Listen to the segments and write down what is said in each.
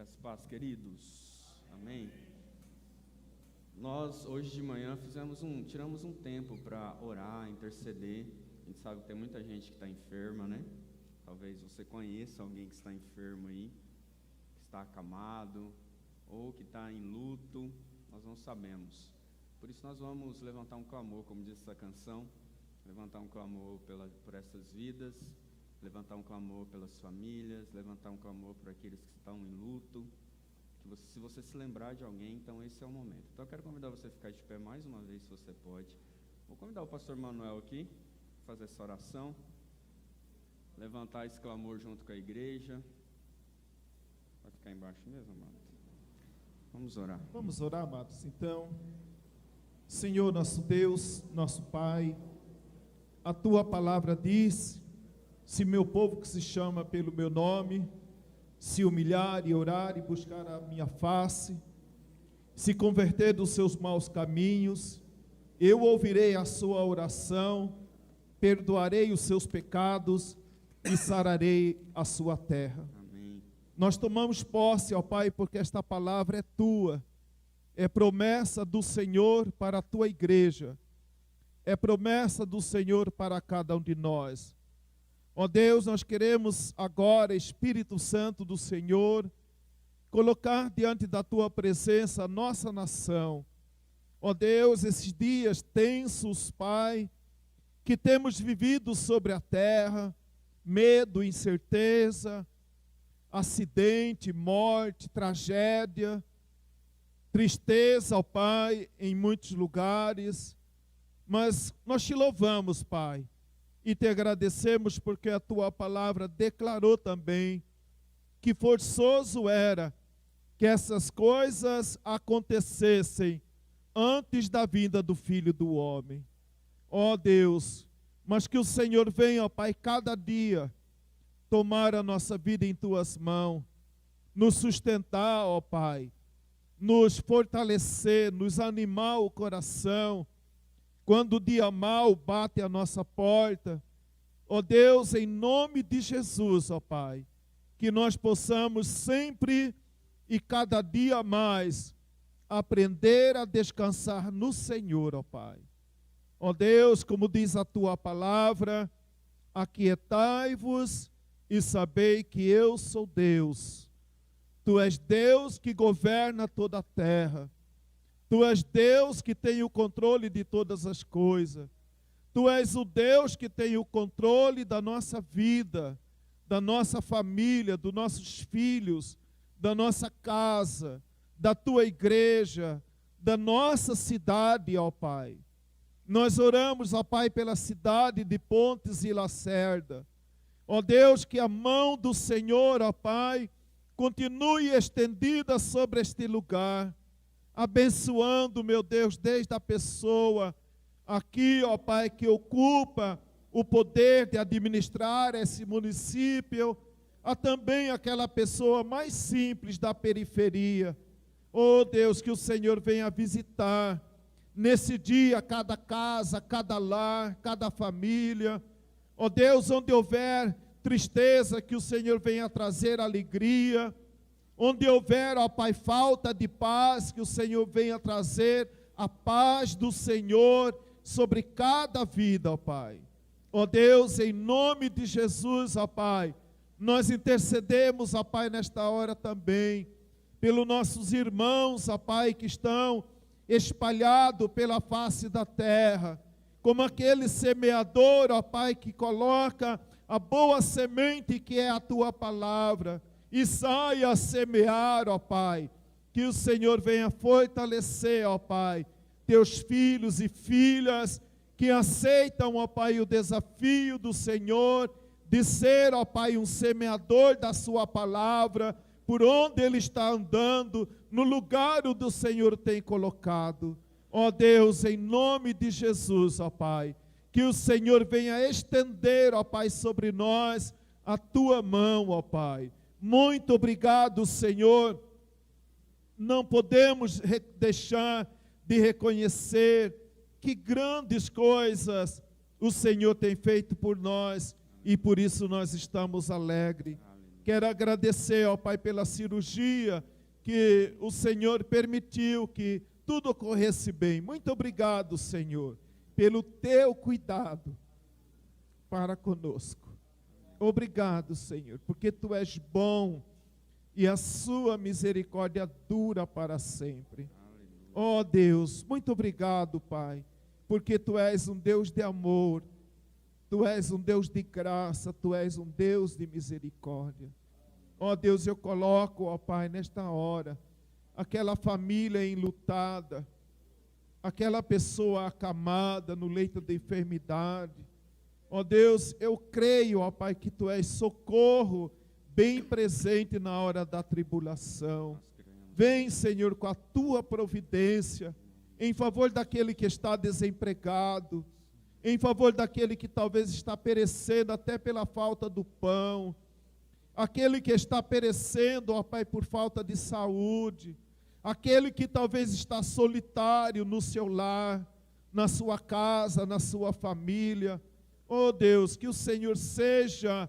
Graças a paz, queridos. Amém. Nós, hoje de manhã, tiramos um tempo para orar, interceder. A gente sabe que tem muita gente que está enferma, né? Talvez você conheça alguém que está enfermo aí, que está acamado, ou que está em luto, nós não sabemos. Por isso nós vamos levantar um clamor, como diz essa canção, levantar um clamor por essas vidas, levantar um clamor pelas famílias, levantar um clamor por aqueles que estão em luto. Se você se lembrar de alguém, então esse é o momento. Então eu quero convidar você a ficar de pé mais uma vez, se você pode. Vou convidar o pastor Manuel aqui, para fazer essa oração, levantar esse clamor junto com a igreja. Vai ficar embaixo mesmo, amado? Vamos orar. Vamos orar, amados. Então, Senhor nosso Deus, nosso Pai, a Tua palavra diz: se meu povo que se chama pelo meu nome se humilhar e orar e buscar a minha face, se converter dos seus maus caminhos, eu ouvirei a sua oração, perdoarei os seus pecados e sararei a sua terra. Amém. Nós tomamos posse, ó Pai, porque esta palavra é Tua, é promessa do Senhor para a Tua igreja, é promessa do Senhor para cada um de nós. Ó Deus, nós queremos agora, Espírito Santo do Senhor, colocar diante da Tua presença a nossa nação. Ó Deus, esses dias tensos, Pai, que temos vivido sobre a terra, medo, incerteza, acidente, morte, tragédia, tristeza, ó Pai, em muitos lugares. Mas nós te louvamos, Pai, e te agradecemos porque a Tua palavra declarou também que forçoso era que essas coisas acontecessem antes da vinda do Filho do Homem. Ó Deus, mas que o Senhor venha, ó Pai, cada dia tomar a nossa vida em Tuas mãos, nos sustentar, ó Pai, nos fortalecer, nos animar o coração, quando o dia mau bate a nossa porta. Ó Deus, em nome de Jesus, ó Pai, que nós possamos sempre e cada dia mais aprender a descansar no Senhor, ó Pai. Ó Deus, como diz a Tua palavra, aquietai-vos e sabei que eu sou Deus. Tu és Deus que governa toda a terra. Tu és Deus que tem o controle de todas as coisas. Tu és o Deus que tem o controle da nossa vida, da nossa família, dos nossos filhos, da nossa casa, da Tua igreja, da nossa cidade, ó Pai. Nós oramos, ó Pai, pela cidade de Pontes e Lacerda. Ó Deus, que a mão do Senhor, ó Pai, continue estendida sobre este lugar, abençoando, meu Deus, desde a pessoa aqui, ó Pai, que ocupa o poder de administrar esse município, a também aquela pessoa mais simples da periferia. Ó Deus, que o Senhor venha visitar nesse dia cada casa, cada lar, cada família. Ó Deus, onde houver tristeza, que o Senhor venha trazer alegria. Onde houver, ó Pai, falta de paz, que o Senhor venha trazer a paz do Senhor sobre cada vida, ó Pai. Ó Deus, em nome de Jesus, ó Pai, nós intercedemos, ó Pai, nesta hora também, pelos nossos irmãos, ó Pai, que estão espalhados pela face da terra, como aquele semeador, ó Pai, que coloca a boa semente que é a Tua palavra, e saia a semear, ó Pai, que o Senhor venha fortalecer, ó Pai, Teus filhos e filhas que aceitam, ó Pai, o desafio do Senhor de ser, ó Pai, um semeador da Sua palavra, por onde ele está andando, no lugar onde o Senhor tem colocado. Ó Deus, em nome de Jesus, ó Pai, que o Senhor venha estender, ó Pai, sobre nós a Tua mão, ó Pai. Muito obrigado, Senhor. Não podemos deixar de reconhecer que grandes coisas o Senhor tem feito por nós e por isso nós estamos alegres. Quero agradecer, ó Pai, pela cirurgia que o Senhor permitiu que tudo ocorresse bem. Muito obrigado, Senhor, pelo teu cuidado para conosco. Obrigado, Senhor, porque tu és bom e a sua misericórdia dura para sempre. Ó Deus, muito obrigado, Pai, porque tu és um Deus de amor, tu és um Deus de graça, tu és um Deus de misericórdia. Ó Deus, eu coloco, ó Pai, nesta hora, aquela família enlutada, aquela pessoa acamada no leito de enfermidade. Ó Deus, eu creio, ó Pai, que tu és socorro bem presente na hora da tribulação. Vem, Senhor, com a tua providência, em favor daquele que está desempregado, em favor daquele que talvez está perecendo até pela falta do pão, aquele que está perecendo, ó Pai, por falta de saúde, aquele que talvez está solitário no seu lar, na sua casa, na sua família. Ó Deus, que o Senhor seja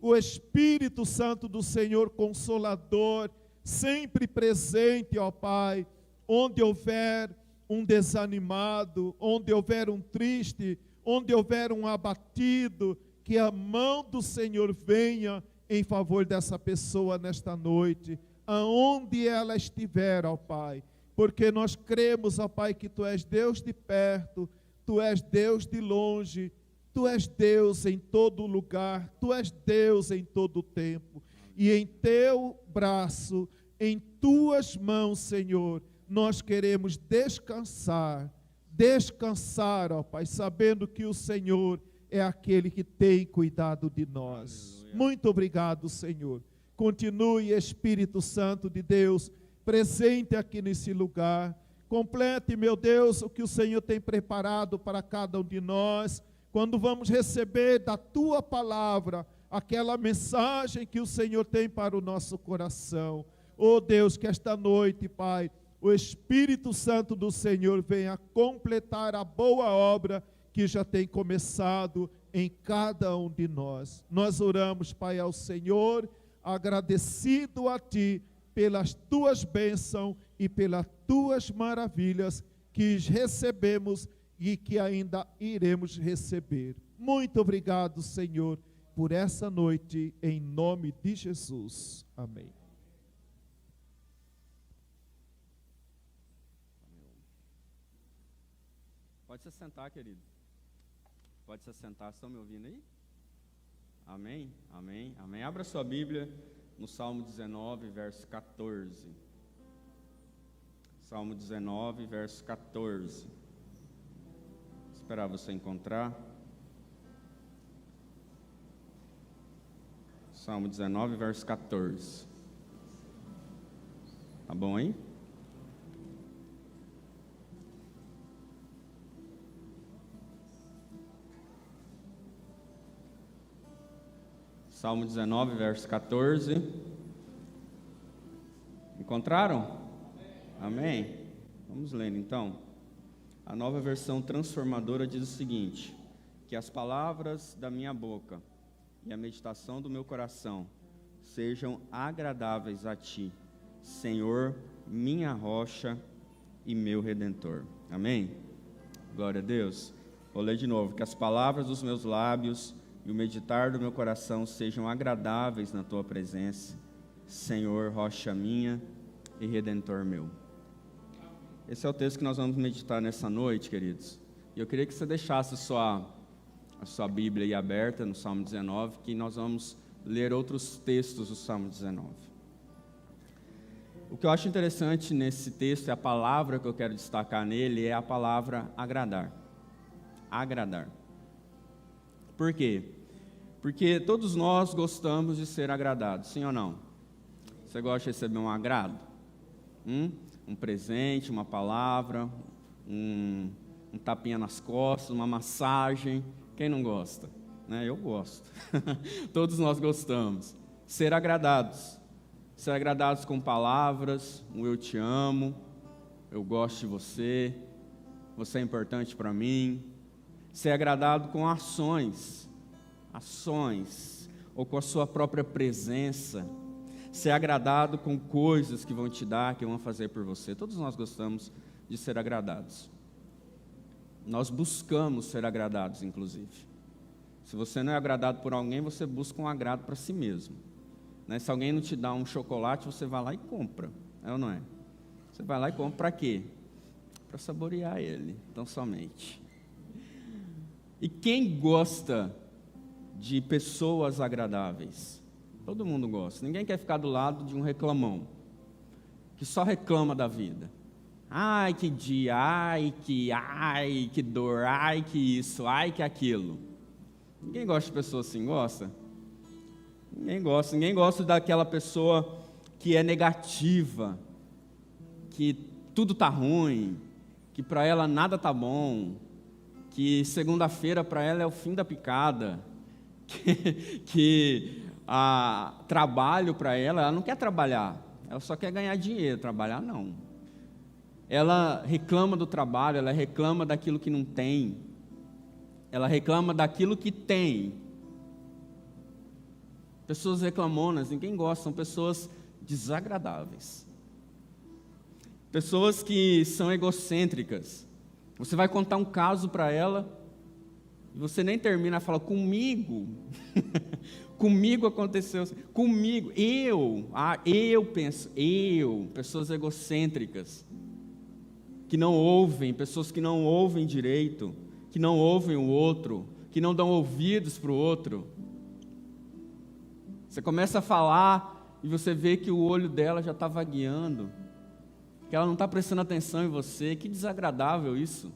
o Espírito Santo do Senhor Consolador, sempre presente, ó Pai, onde houver um desanimado, onde houver um triste, onde houver um abatido, que a mão do Senhor venha em favor dessa pessoa nesta noite, aonde ela estiver, ó Pai, porque nós cremos, ó Pai, que Tu és Deus de perto, Tu és Deus de longe, Tu és Deus em todo lugar, Tu és Deus em todo tempo, e em Teu braço, em Tuas mãos, Senhor, nós queremos descansar, ó Pai, sabendo que o Senhor é aquele que tem cuidado de nós. Aleluia. Muito obrigado, Senhor. Continue, Espírito Santo de Deus, presente aqui nesse lugar. Complete, meu Deus, o que o Senhor tem preparado para cada um de nós, quando vamos receber da Tua palavra, aquela mensagem que o Senhor tem para o nosso coração. Oh Deus, que esta noite, Pai, o Espírito Santo do Senhor venha completar a boa obra que já tem começado em cada um de nós. Nós oramos, Pai, ao Senhor, agradecido a Ti pelas Tuas bênçãos e pelas Tuas maravilhas que recebemos e que ainda iremos receber. Muito obrigado, Senhor, por essa noite, em nome de Jesus. Amém. Pode se sentar, querido. Pode se sentar, estão me ouvindo aí? Amém? Amém? Amém. Abra sua Bíblia no Salmo 19, verso 14. Salmo 19, verso 14. Vou esperar você encontrar. Salmo 19, verso 14. Tá bom aí? Salmo 19, verso 14. Encontraram? Amém? Vamos lendo então. A Nova Versão Transformadora diz o seguinte: que as palavras da minha boca e a meditação do meu coração sejam agradáveis a Ti, Senhor, minha rocha e meu Redentor. Amém? Glória a Deus. Vou ler de novo. Que as palavras dos meus lábios e o meditar do meu coração sejam agradáveis na Tua presença, Senhor, rocha minha e Redentor meu. Esse é o texto que nós vamos meditar nessa noite, queridos. E eu queria que você deixasse a sua Bíblia aí aberta no Salmo 19, que nós vamos ler outros textos do Salmo 19. O que eu acho interessante nesse texto, e a palavra que eu quero destacar nele, é a palavra agradar. Agradar. Por quê? Porque todos nós gostamos de ser agradados, sim ou não? Você gosta de receber um agrado? Um presente, uma palavra, um tapinha nas costas, uma massagem. Quem não gosta? Né? Eu gosto. Todos nós gostamos. Ser agradados. Ser agradados com palavras, um eu te amo, eu gosto de você, você é importante para mim. Ser agradado com ações, ou com a sua própria presença, ser agradado com coisas que vão te dar, que vão fazer por você. Todos nós gostamos de ser agradados. Nós buscamos ser agradados, inclusive. Se você não é agradado por alguém, você busca um agrado para si mesmo. Né? Se alguém não te dá um chocolate, você vai lá e compra. É ou não é? Você vai lá e compra para quê? Para saborear ele, tão somente. E quem gosta de pessoas agradáveis? Todo mundo gosta. Ninguém quer ficar do lado de um reclamão, que só reclama da vida. Ai, que dia, ai, que dor, ai, que isso, ai, que aquilo. Ninguém gosta de pessoa assim, gosta? Ninguém gosta daquela pessoa que é negativa, que tudo está ruim, que para ela nada está bom, que segunda-feira para ela é o fim da picada, que trabalho para ela não quer trabalhar, ela só quer ganhar dinheiro, trabalhar não. Ela reclama do trabalho, ela reclama daquilo que não tem, ela reclama daquilo que tem. Pessoas reclamonas, ninguém gosta, são pessoas desagradáveis. Pessoas que são egocêntricas. Você vai contar um caso para ela, e você nem termina, ela fala, comigo, comigo aconteceu, comigo, eu penso, pessoas egocêntricas, que não ouvem, pessoas que não ouvem direito, que não ouvem o outro, que não dão ouvidos para o outro. Você começa a falar, e você vê que o olho dela já está vagueando, que ela não está prestando atenção em você. Que desagradável isso.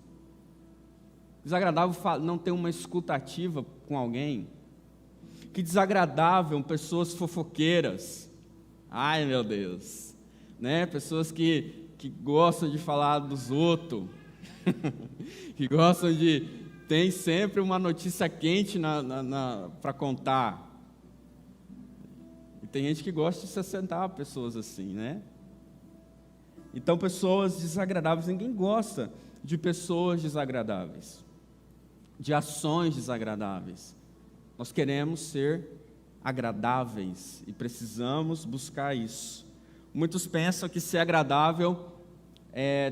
Desagradável não ter uma escuta ativa com alguém. Que desagradável pessoas fofoqueiras. Ai, meu Deus. Né? Pessoas que gostam de falar dos outros. Que gostam de... Tem sempre uma notícia quente para contar. E tem gente que gosta de se assentar a pessoas assim, né? Então, pessoas desagradáveis, ninguém gosta de pessoas desagradáveis, de ações desagradáveis. Nós queremos ser agradáveis e precisamos buscar isso. Muitos pensam que ser agradável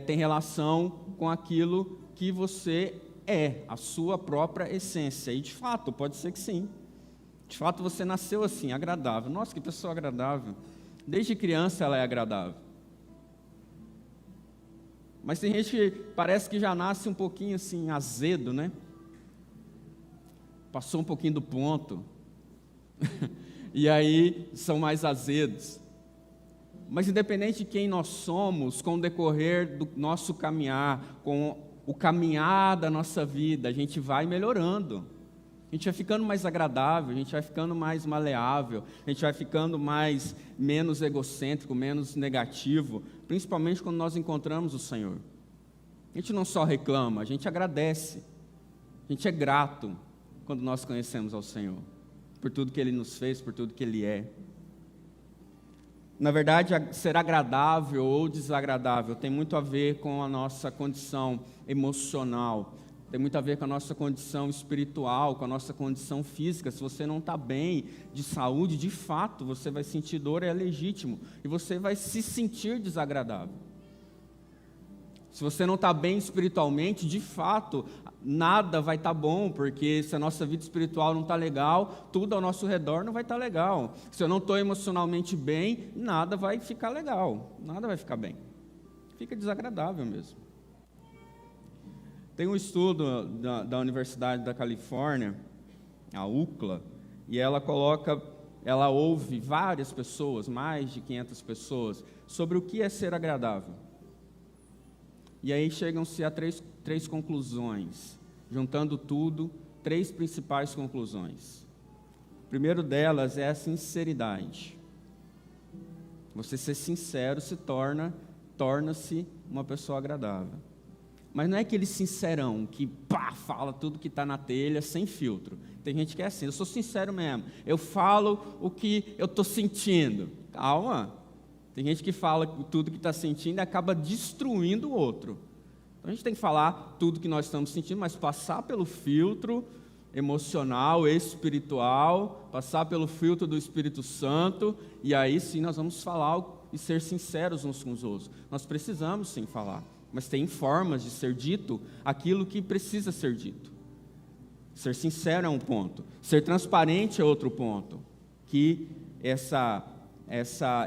tem relação com aquilo que você é, a sua própria essência. E de fato, pode ser que sim. De fato, você nasceu assim, agradável. Nossa, que pessoa agradável. Desde criança ela é agradável. Mas tem gente que parece que já nasce um pouquinho assim, azedo, né? Passou um pouquinho do ponto. E aí são mais azedos. Mas independente de quem nós somos, com o decorrer do nosso caminhar, com o caminhar da nossa vida, a gente vai melhorando. A gente vai ficando mais agradável, a gente vai ficando mais maleável, a gente vai ficando menos egocêntrico, menos negativo, principalmente quando nós encontramos o Senhor. A gente não só reclama, a gente agradece, a gente é grato quando nós conhecemos ao Senhor, por tudo que Ele nos fez, por tudo que Ele é. Na verdade, ser agradável ou desagradável tem muito a ver com a nossa condição emocional, tem muito a ver com a nossa condição espiritual, com a nossa condição física. Se você não está bem de saúde, de fato, você vai sentir dor, é legítimo. E você vai se sentir desagradável. Se você não está bem espiritualmente, de fato, nada vai estar bom, porque se a nossa vida espiritual não está legal, tudo ao nosso redor não vai estar legal. Se eu não estou emocionalmente bem, nada vai ficar legal, nada vai ficar bem. Fica desagradável mesmo. Tem um estudo da Universidade da Califórnia, a UCLA, e ela ouve várias pessoas, mais de 500 pessoas, sobre o que é ser agradável. E aí chegam-se a três conclusões, juntando tudo, 3 principais conclusões. O primeiro delas é a sinceridade. Você ser sincero torna-se uma pessoa agradável. Mas não é aquele sincerão que fala tudo que está na telha, sem filtro. Tem gente que é assim, eu sou sincero mesmo, eu falo o que eu estou sentindo. Calma, tem gente que fala tudo que está sentindo e acaba destruindo o outro. Então a gente tem que falar tudo que nós estamos sentindo, mas passar pelo filtro emocional, espiritual, passar pelo filtro do Espírito Santo, e aí sim nós vamos falar e ser sinceros uns com os outros. Nós precisamos sim falar, mas tem formas de ser dito aquilo que precisa ser dito. Ser sincero é um ponto, ser transparente é outro ponto, que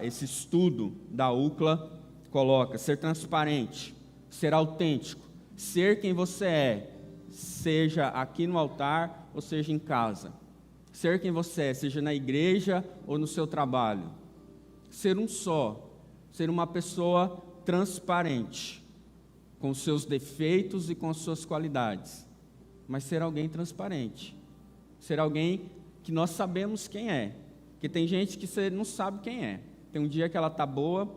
esse estudo da UCLA coloca. Ser transparente, ser autêntico, ser quem você é, seja aqui no altar ou seja em casa. Ser quem você é, seja na igreja ou no seu trabalho. Ser um só, ser uma pessoa transparente, com os seus defeitos e com as suas qualidades, mas ser alguém transparente, ser alguém que nós sabemos quem é, porque tem gente que você não sabe quem é. Tem um dia que ela está boa,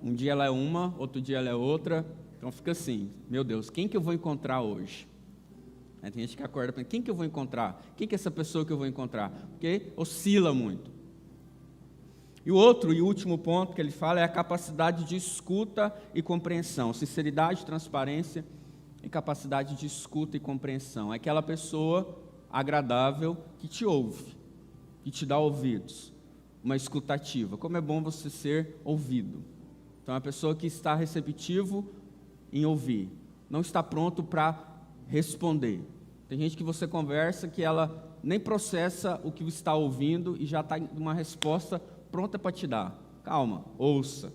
um dia ela é uma, outro dia ela é outra. Então fica assim, meu Deus, quem que eu vou encontrar hoje? Aí tem gente que acorda pensando, quem que eu vou encontrar? Quem que é essa pessoa que eu vou encontrar? Porque oscila muito. E o outro e último ponto que ele fala é a capacidade de escuta e compreensão. Sinceridade, transparência e capacidade de escuta e compreensão. É aquela pessoa agradável que te ouve, que te dá ouvidos, uma escutativa. Como é bom você ser ouvido. Então é uma pessoa que está receptivo em ouvir, não está pronto para responder. Tem gente que você conversa que ela nem processa o que está ouvindo e já está em uma resposta pronta para te dar. Calma, ouça.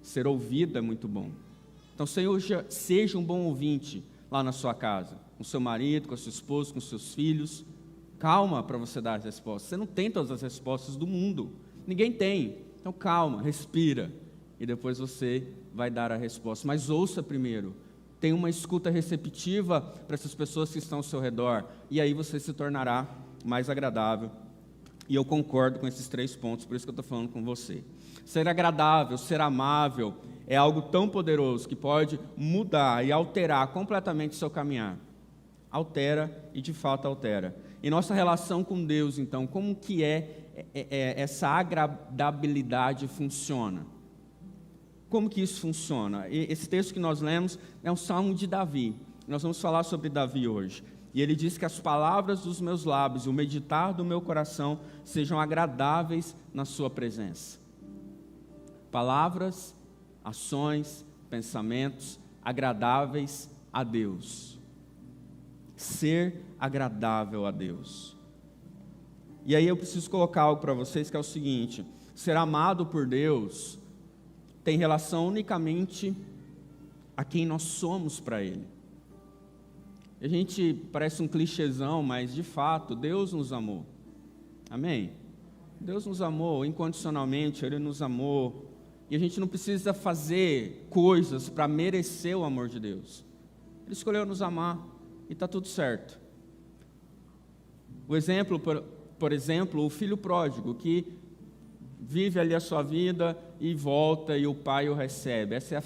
Ser ouvido é muito bom. Então seja um bom ouvinte lá na sua casa, com seu marido, com a sua esposa, com seus filhos. Calma para você dar as respostas. Você não tem todas as respostas do mundo. Ninguém tem. Então calma, respira. E depois você vai dar a resposta. Mas ouça primeiro. Tenha uma escuta receptiva para essas pessoas que estão ao seu redor. E aí você se tornará mais agradável. E eu concordo com esses 3 pontos, por isso que eu estou falando com você. Ser agradável, ser amável, é algo tão poderoso que pode mudar e alterar completamente o seu caminhar. Altera e de fato altera. Em nossa relação com Deus, então, como que essa agradabilidade funciona? Como que isso funciona? Esse texto que nós lemos é um salmo de Davi. Nós vamos falar sobre Davi hoje. E ele diz que as palavras dos meus lábios e o meditar do meu coração sejam agradáveis na sua presença. Palavras, ações, pensamentos agradáveis a Deus. Ser agradável a Deus. E aí eu preciso colocar algo para vocês que é o seguinte: ser amado por Deus tem relação unicamente a quem nós somos para Ele. A gente parece um clichêzão, mas de fato Deus nos amou. Amém? Deus nos amou incondicionalmente, Ele nos amou. E a gente não precisa fazer coisas para merecer o amor de Deus. Ele escolheu nos amar e está tudo certo. O exemplo, por exemplo, o filho pródigo que vive ali a sua vida e volta e o pai o recebe. Essa é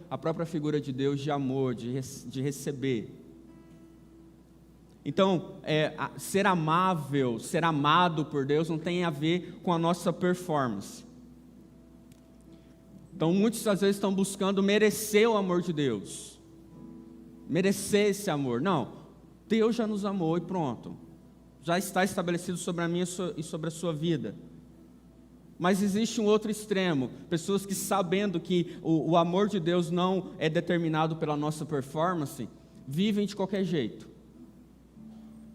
a própria figura de Deus de amor, de receber. Então, ser amável, ser amado por Deus não tem a ver com a nossa performance. Então, muitos às vezes estão buscando merecer o amor de Deus. Merecer esse amor. Não, Deus já nos amou e pronto. Já está estabelecido sobre a minha e sobre a sua vida. Mas existe um outro extremo, pessoas que sabendo que o amor de Deus não é determinado pela nossa performance, vivem de qualquer jeito.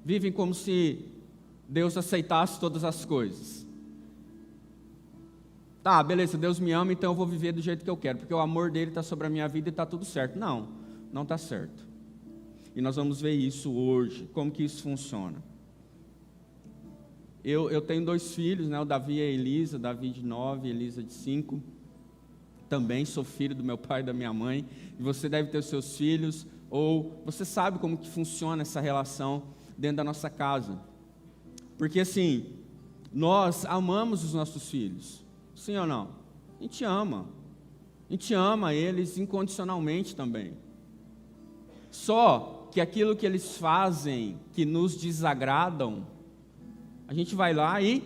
Vivem como se Deus aceitasse todas as coisas. Tá, beleza, Deus me ama, então eu vou viver do jeito que eu quero, porque o amor dele está sobre a minha vida e está tudo certo. Não, não está certo. E nós vamos ver isso hoje, como que isso funciona. Eu tenho 2 filhos, né? O Davi e a Elisa, Davi de 9, Elisa de 5. Também sou filho do meu pai e da minha mãe. E você deve ter os seus filhos, ou você sabe como que funciona essa relação dentro da nossa casa. Porque assim, nós amamos os nossos filhos. Sim ou não? A gente ama. A gente ama eles incondicionalmente também. Só que aquilo que eles fazem, que nos desagradam, a gente vai lá e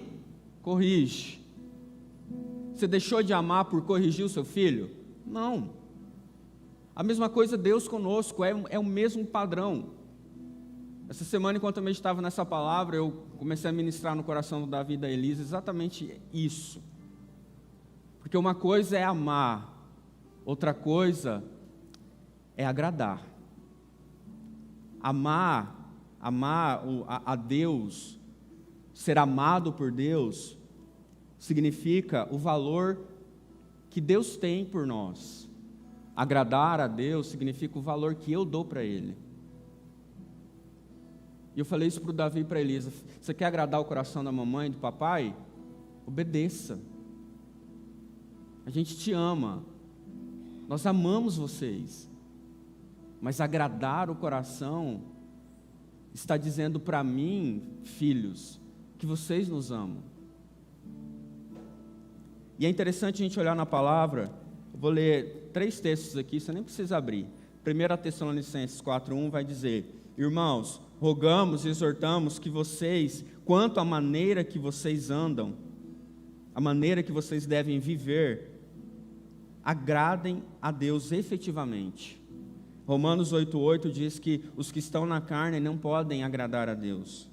corrige. Você deixou de amar por corrigir o seu filho? Não. A mesma coisa Deus conosco, é o mesmo padrão. Essa semana, enquanto eu meditava nessa palavra, eu comecei a ministrar no coração do Davi e da Elisa exatamente isso. Porque uma coisa é amar, outra coisa é agradar. Amar a Deus, ser amado por Deus, significa o valor que Deus tem por nós. Agradar a Deus significa o valor que eu dou para Ele. E eu falei isso para o Davi e para a Elisa. Você quer agradar o coração da mamãe e do papai? Obedeça. A gente te ama. Nós amamos vocês. Mas agradar o coração está dizendo para mim, filhos, que vocês nos amam. E é interessante a gente olhar na palavra. Eu vou ler 3 textos aqui, você nem precisa abrir. 1 Tessalonicenses 4:1 vai dizer: irmãos, rogamos e exortamos que vocês, quanto à maneira que vocês andam, a maneira que vocês devem viver, agradem a Deus efetivamente. Romanos 8:8 diz que os que estão na carne não podem agradar a Deus.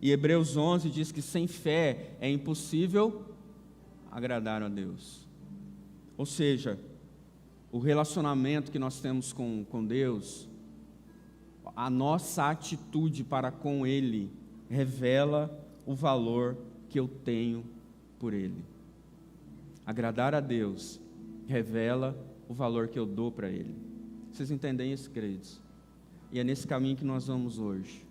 E Hebreus 11 diz que sem fé é impossível agradar a Deus. Ou seja, o relacionamento que nós temos com Deus, a nossa atitude para com Ele, revela o valor que eu tenho por Ele. Agradar a Deus revela o valor que eu dou para Ele. Vocês entendem isso, queridos? E é nesse caminho que nós vamos hoje.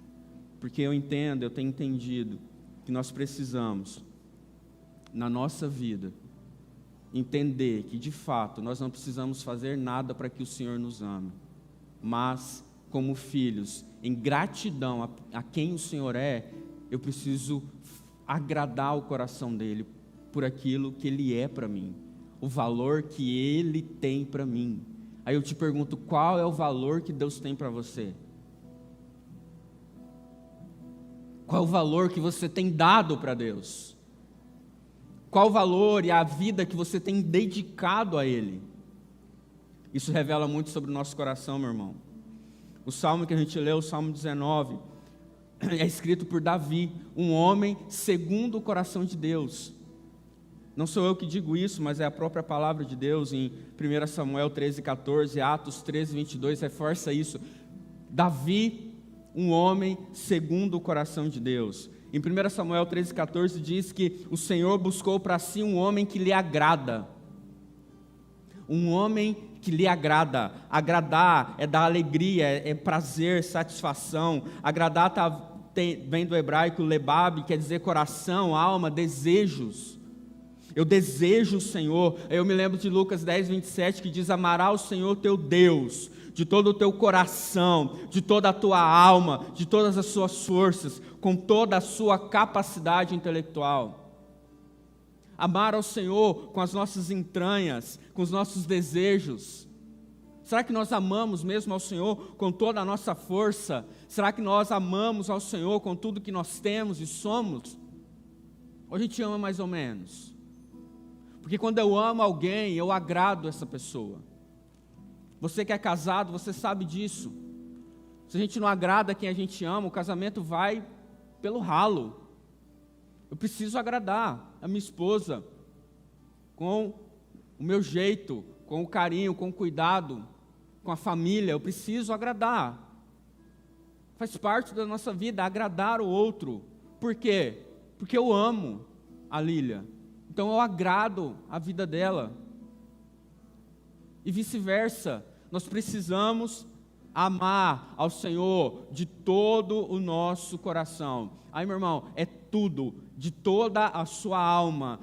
Porque eu tenho entendido que nós precisamos, na nossa vida, entender que de fato nós não precisamos fazer nada para que o Senhor nos ame, mas como filhos, em gratidão a quem o Senhor é, eu preciso agradar o coração dele por aquilo que ele é para mim, o valor que ele tem para mim. Aí eu te pergunto, qual é o valor que Deus tem para você? Qual é o valor que você tem dado para Deus? Qual o valor e a vida que você tem dedicado a Ele? Isso revela muito sobre o nosso coração, meu irmão. O salmo que a gente leu, o Salmo 19, é escrito por Davi, um homem segundo o coração de Deus. Não sou eu que digo isso, mas é a própria palavra de Deus em 1 Samuel 13:14, Atos 13:22, reforça isso. Davi, um homem segundo o coração de Deus. Em 1 Samuel 13:14 diz que o Senhor buscou para si um homem que lhe agrada. Um homem que lhe agrada. Agradar é dar alegria, é prazer, satisfação. Agradar vem do hebraico lebab, quer dizer coração, alma, desejos. Eu desejo o Senhor. Eu me lembro de Lucas 10:27 que diz: amará o Senhor teu Deus de todo o teu coração, de toda a tua alma, de todas as suas forças, com toda a sua capacidade intelectual. Amar ao Senhor com as nossas entranhas, com os nossos desejos. Será que nós amamos mesmo ao Senhor com toda a nossa força? Será que nós amamos ao Senhor com tudo que nós temos e somos? Ou a gente ama mais ou menos? Porque quando eu amo alguém, eu agrado essa pessoa. Você que é casado, você sabe disso. Se a gente não agrada quem a gente ama, o casamento vai pelo ralo. Eu preciso agradar a minha esposa com o meu jeito, com o carinho, com o cuidado, com a família. Eu preciso agradar. Faz parte da nossa vida agradar o outro. Por quê? Porque eu amo a Lília. Então eu agrado a vida dela. E vice-versa. Nós precisamos amar ao Senhor de todo o nosso coração. Aí, meu irmão, é tudo, de toda a sua alma,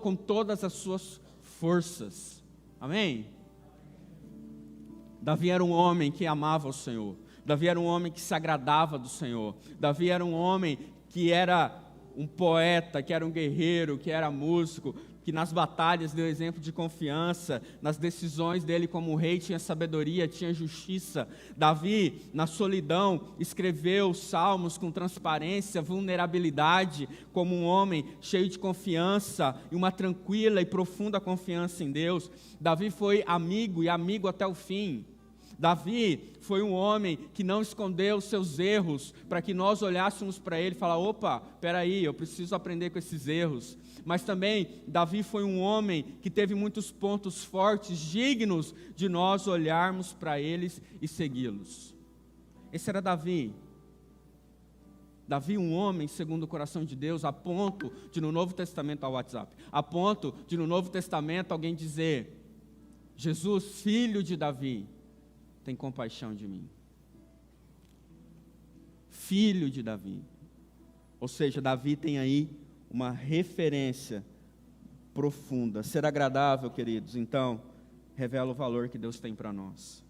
com todas as suas forças. Amém? Davi era um homem que amava o Senhor. Davi era um homem que se agradava do Senhor. Davi era um homem que era um poeta, que era um guerreiro, que era músico, que nas batalhas deu exemplo de confiança, nas decisões dele como rei tinha sabedoria, tinha justiça. Davi, na solidão, escreveu salmos com transparência, vulnerabilidade, como um homem cheio de confiança e uma tranquila e profunda confiança em Deus. Davi foi amigo e amigo até o fim. Davi foi um homem que não escondeu os seus erros, para que nós olhássemos para ele e falar, opa, peraí, eu preciso aprender com esses erros. Mas também, Davi foi um homem que teve muitos pontos fortes, dignos de nós olharmos para eles e segui-los. Esse era Davi. Davi, um homem segundo o coração de Deus, a ponto de no Novo Testamento, ao WhatsApp, a ponto de no Novo Testamento alguém dizer, Jesus, filho de Davi, tem compaixão de mim. Filho de Davi. Ou seja, Davi tem aí uma referência profunda. Ser agradável, queridos, então, revela o valor que Deus tem para nós.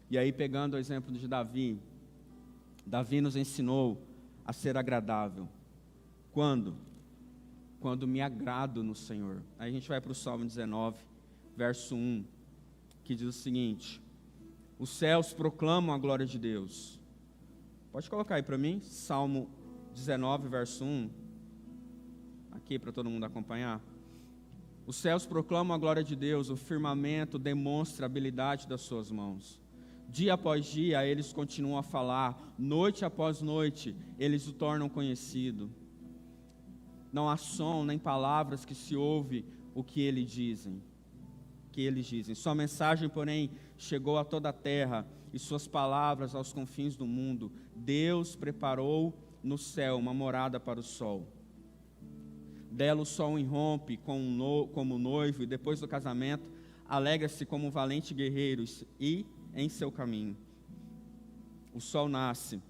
E aí, pegando o exemplo de Davi, Davi nos ensinou a ser agradável. Quando? Quando me agrado no Senhor. Aí a gente vai para o Salmo 19, verso 1, que diz o seguinte: os céus proclamam a glória de Deus. Pode colocar aí para mim, Salmo 19, verso 1, aqui para todo mundo acompanhar. Os céus proclamam a glória de Deus, o firmamento demonstra a habilidade das suas mãos. Dia após dia eles continuam a falar, noite após noite eles o tornam conhecido. Não há som nem palavras que se ouve o que eles dizem. Sua mensagem, porém, chegou a toda a terra e suas palavras aos confins do mundo. Deus preparou no céu uma morada para o sol. Dela o sol irrompe como noivo e depois do casamento alegra-se como um valente guerreiro e em seu caminho. O sol nasce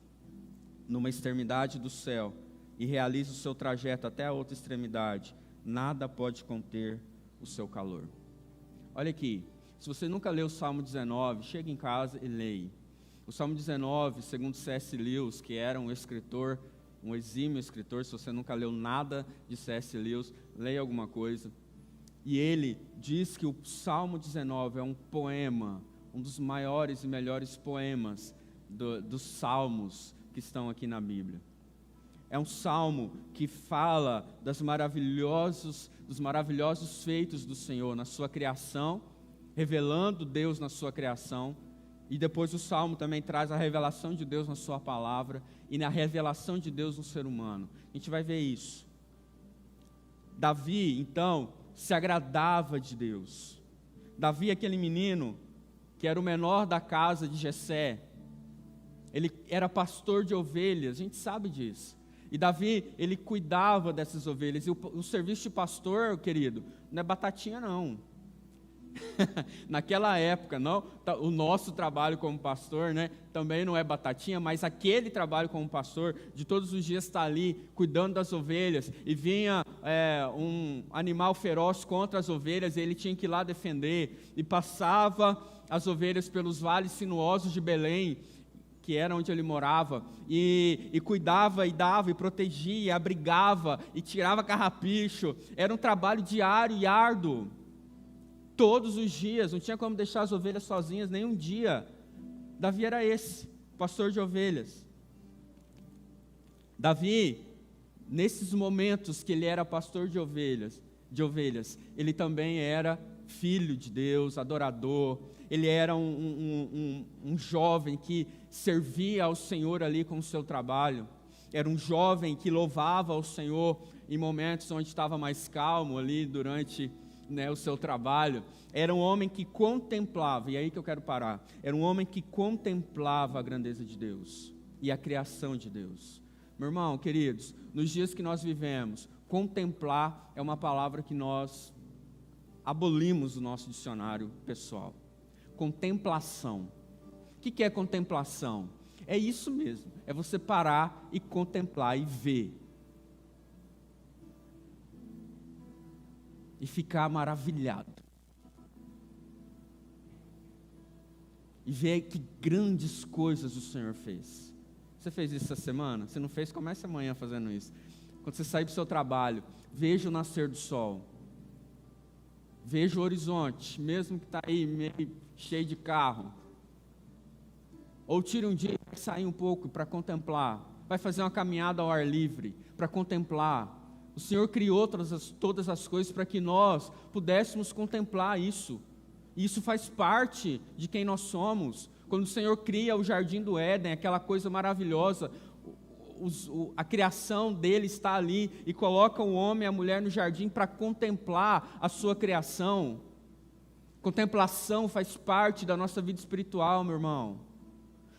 numa extremidade do céu e realiza o seu trajeto até a outra extremidade. Nada pode conter o seu calor. Olha aqui, se você nunca leu o Salmo 19, chega em casa e leia. O Salmo 19, segundo C.S. Lewis, que era um escritor, um exímio escritor, se você nunca leu nada de C.S. Lewis, leia alguma coisa. E ele diz que o Salmo 19 é um poema, um dos maiores e melhores poemas dos salmos que estão aqui na Bíblia. É um salmo que fala dos maravilhosos feitos do Senhor na sua criação, revelando Deus na sua criação, e depois o salmo também traz a revelação de Deus na sua palavra e na revelação de Deus no ser humano. A gente vai ver isso. Davi, então, se agradava de Deus. Davi, aquele menino que era o menor da casa de Jessé, ele era pastor de ovelhas, a gente sabe disso. E Davi, ele cuidava dessas ovelhas. E o serviço de pastor, querido, não é batatinha não. Naquela época, não, o nosso trabalho como pastor, né, também não é batatinha, mas aquele trabalho como pastor, de todos os dias estar ali, cuidando das ovelhas, e vinha um animal feroz contra as ovelhas, e ele tinha que ir lá defender, e passava as ovelhas pelos vales sinuosos de Belém, que era onde ele morava, e cuidava, e dava, e protegia, e abrigava, e tirava carrapicho. Era um trabalho diário e árduo, todos os dias, não tinha como deixar as ovelhas sozinhas nem um dia. Davi era esse, pastor de ovelhas. Davi, nesses momentos que ele era pastor de ovelhas, ele também era filho de Deus, adorador. Ele era um jovem que servia ao Senhor ali com o seu trabalho. Era um jovem que louvava ao Senhor em momentos onde estava mais calmo ali durante o seu trabalho. Era um homem que contemplava, e é aí que eu quero parar, era um homem que contemplava a grandeza de Deus e a criação de Deus. Meu irmão, queridos, nos dias que nós vivemos, contemplar é uma palavra que nós abolimos do nosso dicionário pessoal. Contemplação. O que é contemplação? É isso mesmo, é você parar e contemplar e ver. E ficar maravilhado. E ver que grandes coisas o Senhor fez. Você fez isso essa semana? Se não fez, comece amanhã fazendo isso. Quando você sair para o seu trabalho, veja o nascer do sol. Veja o horizonte, mesmo que está aí meio cheio de carro. Ou tire um dia e vai sair um pouco para contemplar. Vai fazer uma caminhada ao ar livre para contemplar. O Senhor criou todas as coisas para que nós pudéssemos contemplar isso. E isso faz parte de quem nós somos. Quando o Senhor cria o jardim do Éden, aquela coisa maravilhosa, a criação dele está ali e coloca o homem e a mulher no jardim para contemplar a sua criação. Contemplação faz parte da nossa vida espiritual, meu irmão.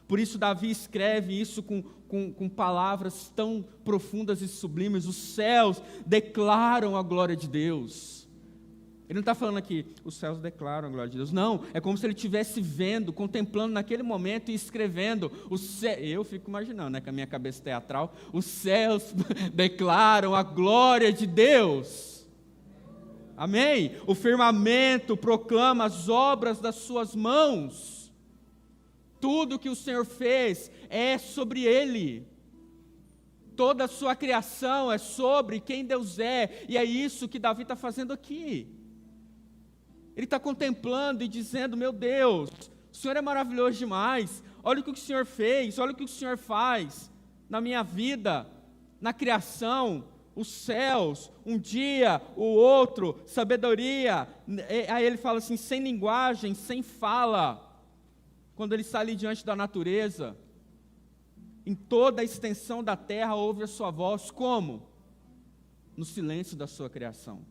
Por isso Davi escreve isso com palavras tão profundas e sublimes. Os céus declaram a glória de Deus. Ele não está falando aqui, os céus declaram a glória de Deus. Não, é como se ele estivesse vendo, contemplando naquele momento e escrevendo. Eu fico imaginando, né, com a minha cabeça teatral, os céus declaram a glória de Deus. Amém? O firmamento proclama as obras das suas mãos. Tudo que o Senhor fez é sobre Ele. Toda a sua criação é sobre quem Deus é. E é isso que Davi está fazendo aqui. Ele está contemplando e dizendo, meu Deus, o Senhor é maravilhoso demais. Olha o que o Senhor fez, olha o que o Senhor faz na minha vida, na criação, os céus, um dia, o outro, sabedoria. Aí ele fala assim, sem linguagem, sem fala. Quando ele está ali diante da natureza, em toda a extensão da terra ouve a sua voz, como? No silêncio da sua criação.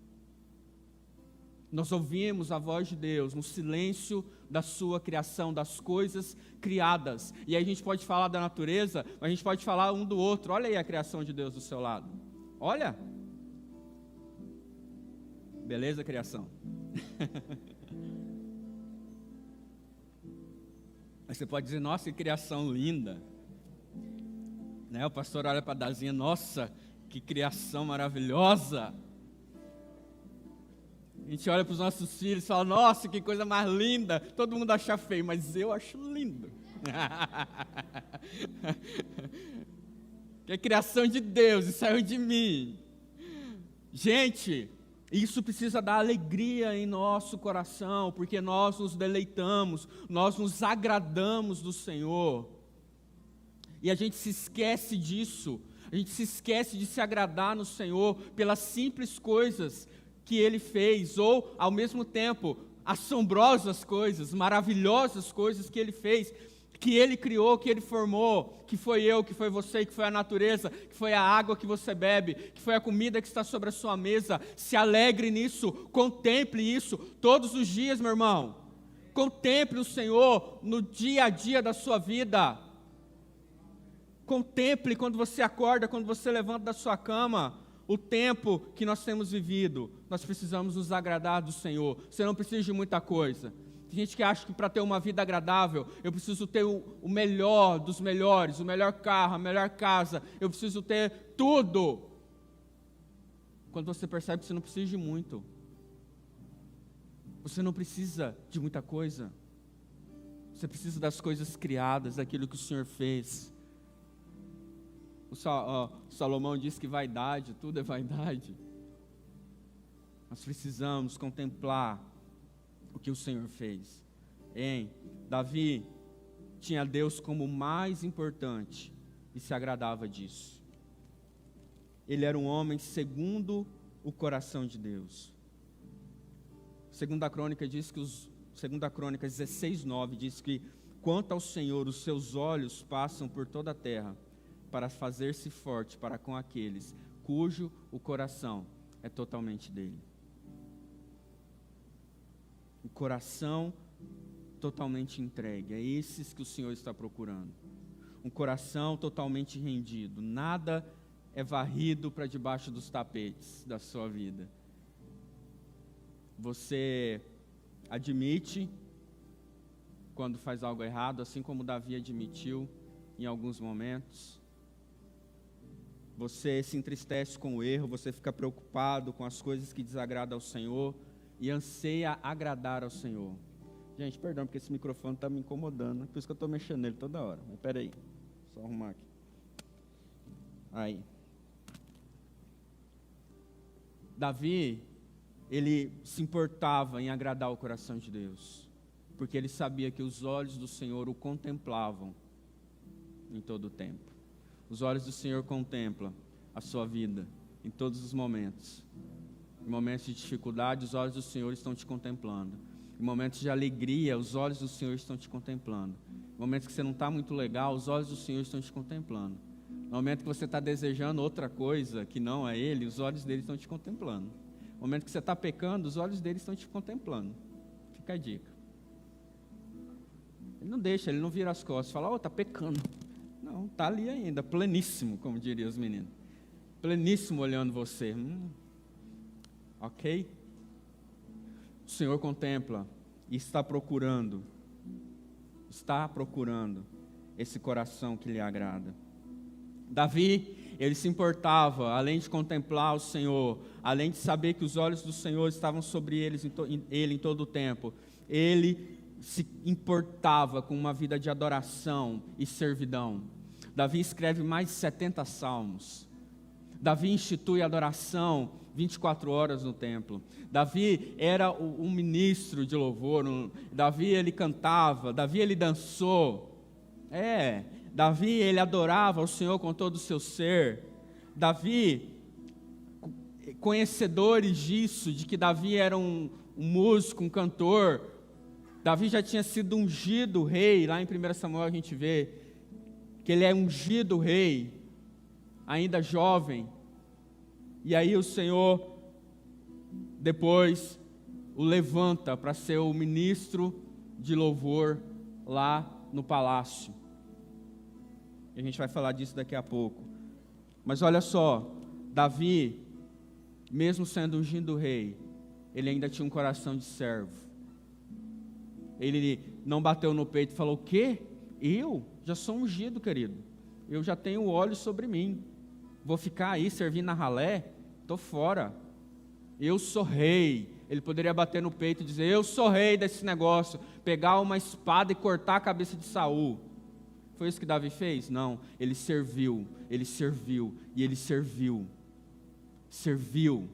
Nós ouvimos a voz de Deus no silêncio da sua criação, das coisas criadas. E aí a gente pode falar da natureza, mas a gente pode falar um do outro. Olha aí a criação de Deus do seu lado. Olha. Beleza, criação? Aí você pode dizer, nossa, que criação linda. Né? O pastor olha para a Dazinha, nossa, que criação maravilhosa. A gente olha para os nossos filhos e fala, nossa, que coisa mais linda. Todo mundo acha feio, mas eu acho lindo. Que é criação de Deus e saiu de mim. Gente, isso precisa dar alegria em nosso coração, porque nós nos deleitamos, nós nos agradamos do Senhor. E a gente se esquece disso, a gente se esquece de se agradar no Senhor pelas simples coisas que Ele fez, ou ao mesmo tempo, assombrosas coisas, maravilhosas coisas que Ele fez, que Ele criou, que Ele formou, que foi eu, que foi você, que foi a natureza, que foi a água que você bebe, que foi a comida que está sobre a sua mesa. Se alegre nisso, contemple isso todos os dias, meu irmão. Contemple o Senhor no dia a dia da sua vida. Contemple quando você acorda, quando você levanta da sua cama, o tempo que nós temos vivido. Nós precisamos nos agradar do Senhor. Você não precisa de muita coisa. Tem gente que acha que para ter uma vida agradável, eu preciso ter o melhor dos melhores, o melhor carro, a melhor casa, eu preciso ter tudo. Quando você percebe que você não precisa de muito. Você não precisa de muita coisa. Você precisa das coisas criadas, daquilo que o Senhor fez. O Salomão diz que vaidade, tudo é vaidade. Nós precisamos contemplar o que o Senhor fez. Davi tinha Deus como o mais importante e se agradava disso. Ele era um homem segundo o coração de Deus. Segunda Crônica diz que Segunda Crônica 16:9 diz que quanto ao Senhor, os seus olhos passam por toda a terra para fazer-se forte para com aqueles cujo o coração é totalmente dele. O coração totalmente entregue, é esses que o Senhor está procurando. Um coração totalmente rendido, nada é varrido para debaixo dos tapetes da sua vida. Você admite quando faz algo errado, assim como Davi admitiu em alguns momentos. Você se entristece com o erro, você fica preocupado com as coisas que desagradam ao Senhor e anseia agradar ao Senhor. Gente, perdão, porque esse microfone está me incomodando, por isso que eu estou mexendo nele toda hora. Mas espera aí, só arrumar aqui. Aí. Davi, ele se importava em agradar o coração de Deus, porque ele sabia que os olhos do Senhor o contemplavam em todo o tempo. Os olhos do Senhor contemplam a sua vida em todos os momentos. Em momentos de dificuldade, os olhos do Senhor estão te contemplando. Em momentos de alegria, os olhos do Senhor estão te contemplando. Em no momento que você não está muito legal, os olhos do Senhor estão te contemplando. No momento que você está desejando outra coisa que não é Ele, os olhos dele estão te contemplando. No momento que você está pecando, os olhos dele estão te contemplando. Fica a dica. Ele não deixa, ele não vira as costas, fala, está pecando. Não, está ali ainda, pleníssimo, como diriam os meninos. Pleníssimo olhando você. Ok? O Senhor contempla e está procurando esse coração que lhe agrada. Davi, ele se importava, além de contemplar o Senhor, além de saber que os olhos do Senhor estavam sobre ele em todo o tempo, ele se importava com uma vida de adoração e servidão. Davi escreve mais de 70 salmos. Davi institui a adoração 24 horas no templo. Davi era um ministro de louvor. Davi, ele cantava. Davi, ele dançou. Davi, ele adorava o Senhor com todo o seu ser. Davi, conhecedores disso, de que Davi era um músico, um cantor. Davi já tinha sido ungido rei. Lá em 1 Samuel a gente vê que ele é ungido rei, ainda jovem. E aí o Senhor depois o levanta para ser o ministro de louvor lá no palácio. E a gente vai falar disso daqui a pouco. Mas olha só, Davi, mesmo sendo ungido rei, ele ainda tinha um coração de servo. Ele não bateu no peito e falou, o quê? Eu já sou ungido, querido. Eu já tenho óleo sobre mim. Vou ficar aí servindo na ralé? Estou fora. Eu sou rei. Ele poderia bater no peito e dizer, eu sou rei desse negócio. Pegar uma espada e cortar a cabeça de Saul. Foi isso que Davi fez? Não. Ele serviu e ele serviu. Serviu.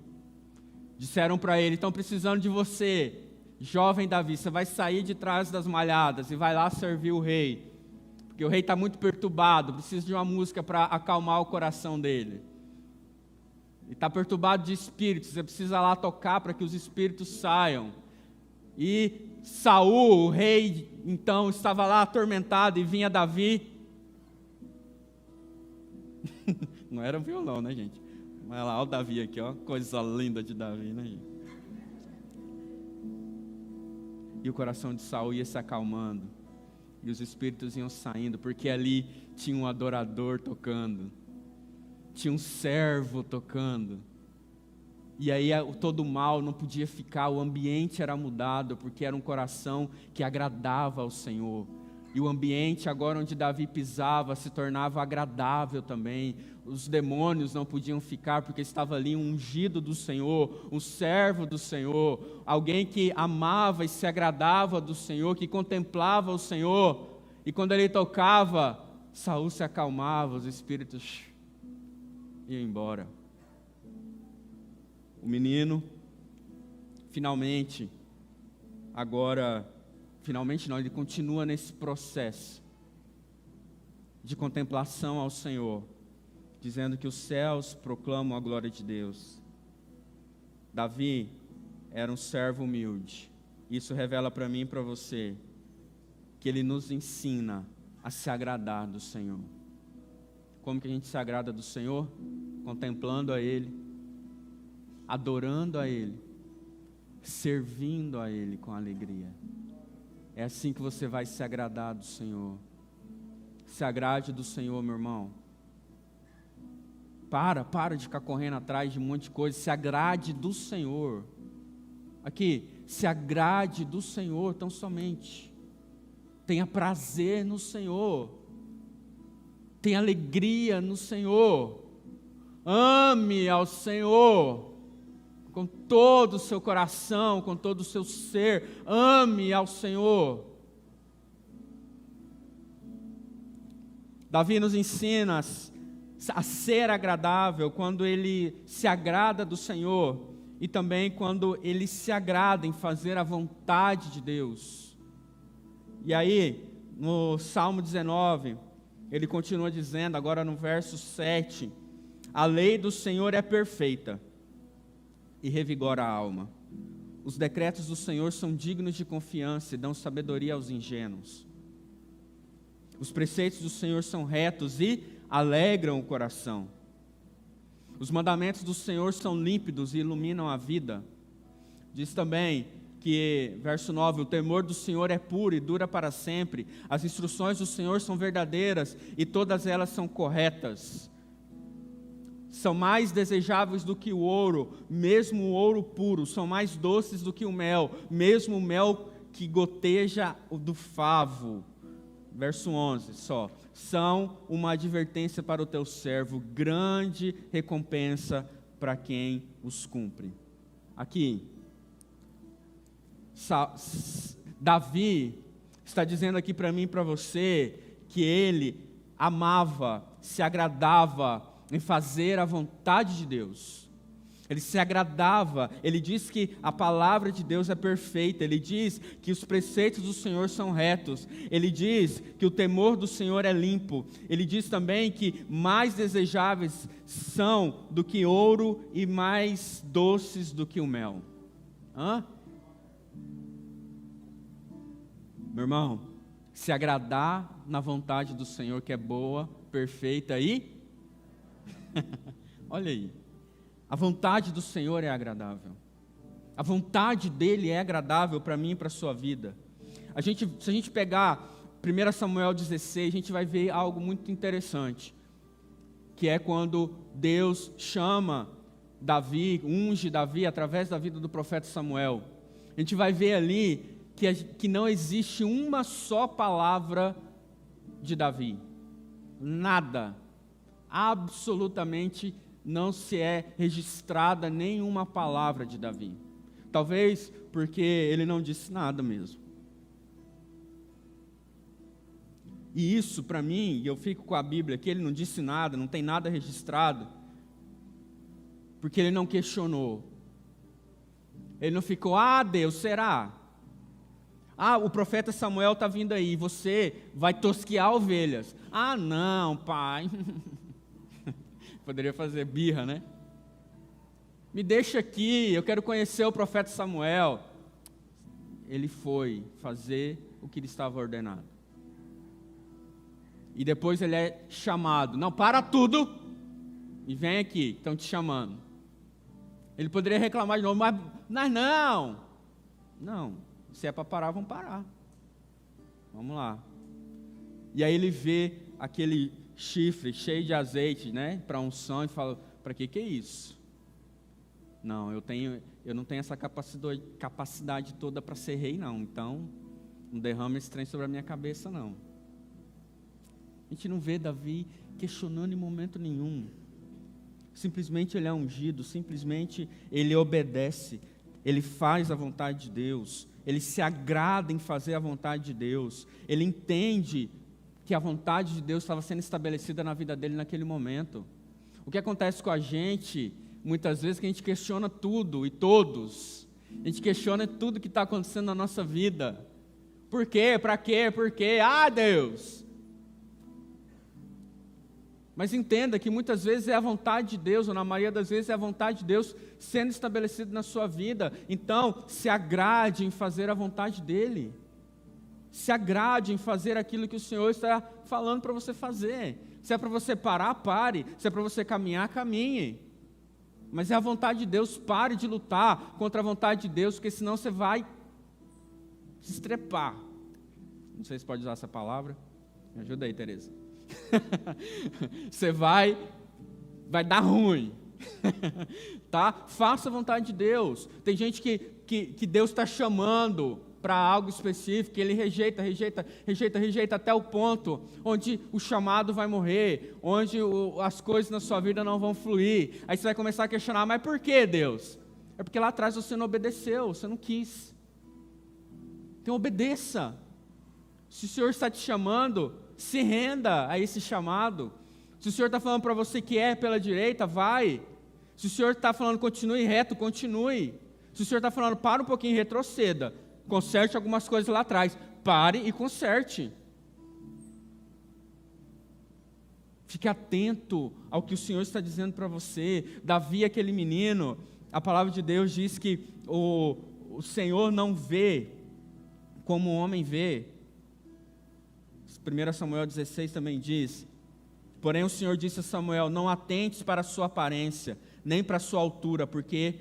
Disseram para ele, estão precisando de você. Jovem Davi, você vai sair de trás das malhadas e vai lá servir o rei. Porque o rei está muito perturbado, precisa de uma música para acalmar o coração dele. Ele está perturbado de espíritos, você precisa lá tocar para que os espíritos saiam. E Saul, o rei, então, estava lá atormentado e vinha Davi. Não era um violão, né, gente? Olha lá, olha o Davi aqui, ó, coisa linda de Davi, né, gente? E o coração de Saul ia se acalmando. E os espíritos iam saindo, porque ali tinha um adorador tocando. Tinha um servo tocando. E aí todo o mal não podia ficar, o ambiente era mudado, porque era um coração que agradava ao Senhor. E o ambiente agora onde Davi pisava se tornava agradável também. Os demônios não podiam ficar, porque estava ali um ungido do Senhor, um servo do Senhor, alguém que amava e se agradava do Senhor, que contemplava o Senhor. E quando ele tocava, Saul se acalmava, os espíritos iam embora. O menino, finalmente não, ele continua nesse processo de contemplação ao Senhor, dizendo que os céus proclamam a glória de Deus. Davi era um servo humilde. Isso revela para mim e para você que ele nos ensina a se agradar do Senhor. Como que a gente se agrada do Senhor? Contemplando a Ele, adorando a Ele, servindo a Ele com alegria. É assim que você vai se agradar do Senhor. Se agrade do Senhor, meu irmão. Para de ficar correndo atrás de um monte de coisa. Se agrade do Senhor. Aqui, se agrade do Senhor tão somente. Tenha prazer no Senhor. Tenha alegria no Senhor. Ame ao Senhor com todo o seu coração, com todo o seu ser. Ame ao Senhor. Davi nos ensina a ser agradável quando ele se agrada do Senhor e também quando ele se agrada em fazer a vontade de Deus. E aí, no Salmo 19, ele continua dizendo, agora no verso 7, a lei do Senhor é perfeita e revigora a alma. Os decretos do Senhor são dignos de confiança e dão sabedoria aos ingênuos. Os preceitos do Senhor são retos e alegram o coração. Os mandamentos do Senhor são límpidos e iluminam a vida. Diz também que, verso 9, o temor do Senhor é puro e dura para sempre. As instruções do Senhor são verdadeiras e todas elas são corretas. São mais desejáveis do que o ouro, mesmo o ouro puro. São mais doces do que o mel, mesmo o mel que goteja do favo. Verso 11 só. São uma advertência para o teu servo, grande recompensa para quem os cumpre. Aqui, Davi está dizendo aqui para mim e para você que ele amava, se agradava em fazer a vontade de Deus. Ele se agradava, ele diz que a palavra de Deus é perfeita, ele diz que os preceitos do Senhor são retos, ele diz que o temor do Senhor é limpo, ele diz também que mais desejáveis são do que ouro e mais doces do que o mel. Meu irmão, se agradar na vontade do Senhor, que é boa, perfeita e... Olha aí, a vontade do Senhor é agradável, a vontade dEle é agradável para mim e para a sua vida. Se a gente pegar 1 Samuel 16, a gente vai ver algo muito interessante, que é quando Deus chama Davi, unge Davi através da vida do profeta Samuel. A gente vai ver ali que não existe uma só palavra de Davi, nada, absolutamente não se é registrada nenhuma palavra de Davi. Talvez porque ele não disse nada mesmo. E isso para mim, eu fico com a Bíblia, que ele não disse nada, não tem nada registrado, porque ele não questionou. Ele não ficou, Deus, será? O profeta Samuel está vindo aí, você vai tosquear ovelhas. Não, pai. Poderia fazer birra, né? Me deixa aqui, eu quero conhecer o profeta Samuel. Ele foi fazer o que lhe estava ordenado. E depois ele é chamado. Não, para tudo e vem aqui, estão te chamando. Ele poderia reclamar de novo, mas não. Não, se é para parar, vamos parar. Vamos lá. E aí ele vê aquele chifre cheio de azeite, né, para unção e fala, para que é isso? Não, eu não tenho essa capacidade toda para ser rei não, então não derrama esse trem sobre a minha cabeça não. A gente não vê Davi questionando em momento nenhum, simplesmente ele é ungido, simplesmente ele obedece, ele faz a vontade de Deus, ele se agrada em fazer a vontade de Deus, ele entende que a vontade de Deus estava sendo estabelecida na vida dele naquele momento. O que acontece com a gente, muitas vezes, que a gente questiona tudo e todos. A gente questiona tudo que está acontecendo na nossa vida. Por quê? Para quê? Por quê? Deus! Mas entenda que muitas vezes é a vontade de Deus, ou na maioria das vezes é a vontade de Deus sendo estabelecida na sua vida. Então, se agrade em fazer a vontade dEle. Se agrade em fazer aquilo que o Senhor está falando para você fazer. Se é para você parar, pare. Se é para você caminhar, caminhe. Mas é a vontade de Deus, pare de lutar contra a vontade de Deus, porque senão você vai se estrepar. Não sei se pode usar essa palavra. Me ajuda aí, Tereza. Você vai dar ruim. Tá? Faça a vontade de Deus. Tem gente que Deus está chamando para algo específico, que ele rejeita até o ponto onde o chamado vai morrer, onde as coisas na sua vida não vão fluir. Aí você vai começar a questionar, mas por que, Deus? É porque lá atrás você não obedeceu, você não quis. Então obedeça. Se o Senhor está te chamando, se renda a esse chamado. Se o Senhor está falando para você que é pela direita, vai. Se o Senhor está falando continue reto, continue. Se o Senhor está falando para um pouquinho, retroceda. Conserte algumas coisas lá atrás. Pare e conserte. Fique atento ao que o Senhor está dizendo para você. Davi, aquele menino, a palavra de Deus diz que o Senhor não vê como o homem vê. 1 Samuel 16 também diz: porém o Senhor disse a Samuel, não atentes para a sua aparência, nem para a sua altura, porque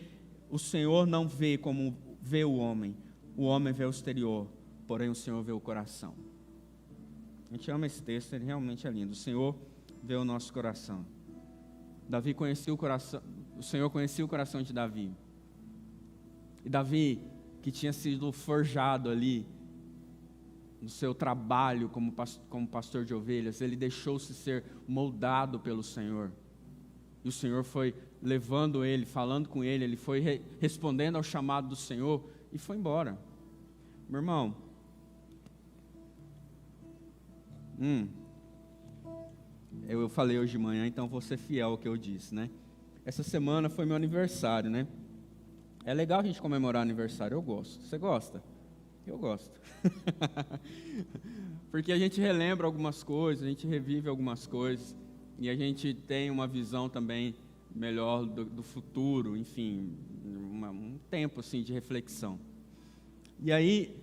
o Senhor não vê como vê o homem vê o exterior, porém o Senhor vê o coração. A gente ama esse texto, ele realmente é lindo. O Senhor vê o nosso coração. Davi conhecia o coração, o Senhor conhecia o coração de Davi. E Davi, que tinha sido forjado ali, no seu trabalho como pastor de ovelhas, ele deixou-se ser moldado pelo Senhor. E o Senhor foi levando ele, falando com ele, ele foi respondendo ao chamado do Senhor e foi embora. Meu irmão, eu falei hoje de manhã, então vou ser fiel ao que eu disse, né? Essa semana foi meu aniversário, né? É legal a gente comemorar aniversário, eu gosto. Você gosta? Eu gosto. Porque a gente relembra algumas coisas, a gente revive algumas coisas, e a gente tem uma visão também melhor do futuro, enfim, um tempo assim de reflexão. E aí,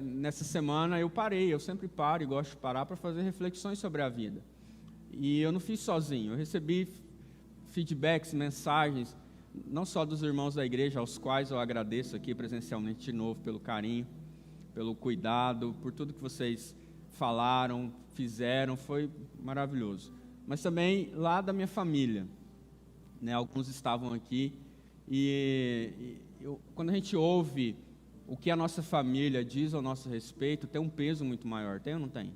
nessa semana eu sempre paro e gosto de parar para fazer reflexões sobre a vida. E eu não fiz sozinho, eu recebi feedbacks, mensagens, não só dos irmãos da igreja, aos quais eu agradeço aqui presencialmente de novo pelo carinho, pelo cuidado, por tudo que vocês falaram, fizeram, foi maravilhoso. Mas também lá da minha família, né, alguns estavam aqui, quando a gente ouve o que a nossa família diz ao nosso respeito, tem um peso muito maior, tem ou não tem?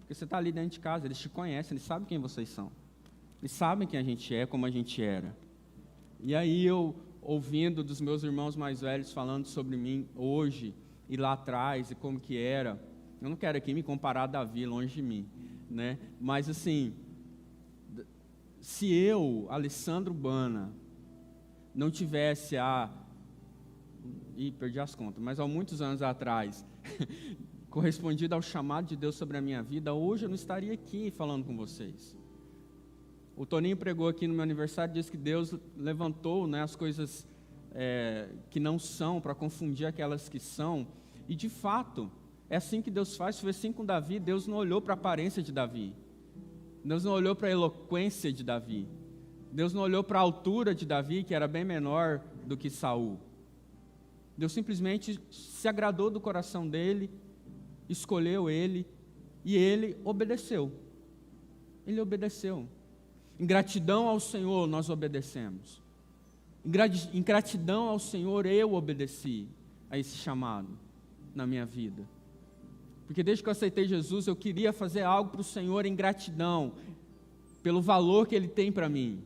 Porque você está ali dentro de casa, eles te conhecem, eles sabem quem vocês são, eles sabem quem a gente é, como a gente era. E aí eu, ouvindo dos meus irmãos mais velhos falando sobre mim hoje e lá atrás e como que era, eu não quero aqui me comparar a Davi, longe de mim, né? Mas assim, se eu, Alessandro Bana, não tivesse perdi as contas, mas há muitos anos atrás, correspondido ao chamado de Deus sobre a minha vida, hoje eu não estaria aqui falando com vocês. O Toninho pregou aqui no meu aniversário, disse que Deus levantou, né, as coisas que não são, para confundir aquelas que são, e de fato, é assim que Deus faz. Foi assim com Davi. Deus não olhou para a aparência de Davi, Deus não olhou para a eloquência de Davi, Deus não olhou para a altura de Davi, que era bem menor do que Saul. Deus simplesmente se agradou do coração dele, escolheu ele, e ele obedeceu. Ele obedeceu. Em gratidão ao Senhor nós obedecemos. Em gratidão ao Senhor eu obedeci a esse chamado na minha vida. Porque desde que eu aceitei Jesus, eu queria fazer algo para o Senhor em gratidão, pelo valor que Ele tem para mim.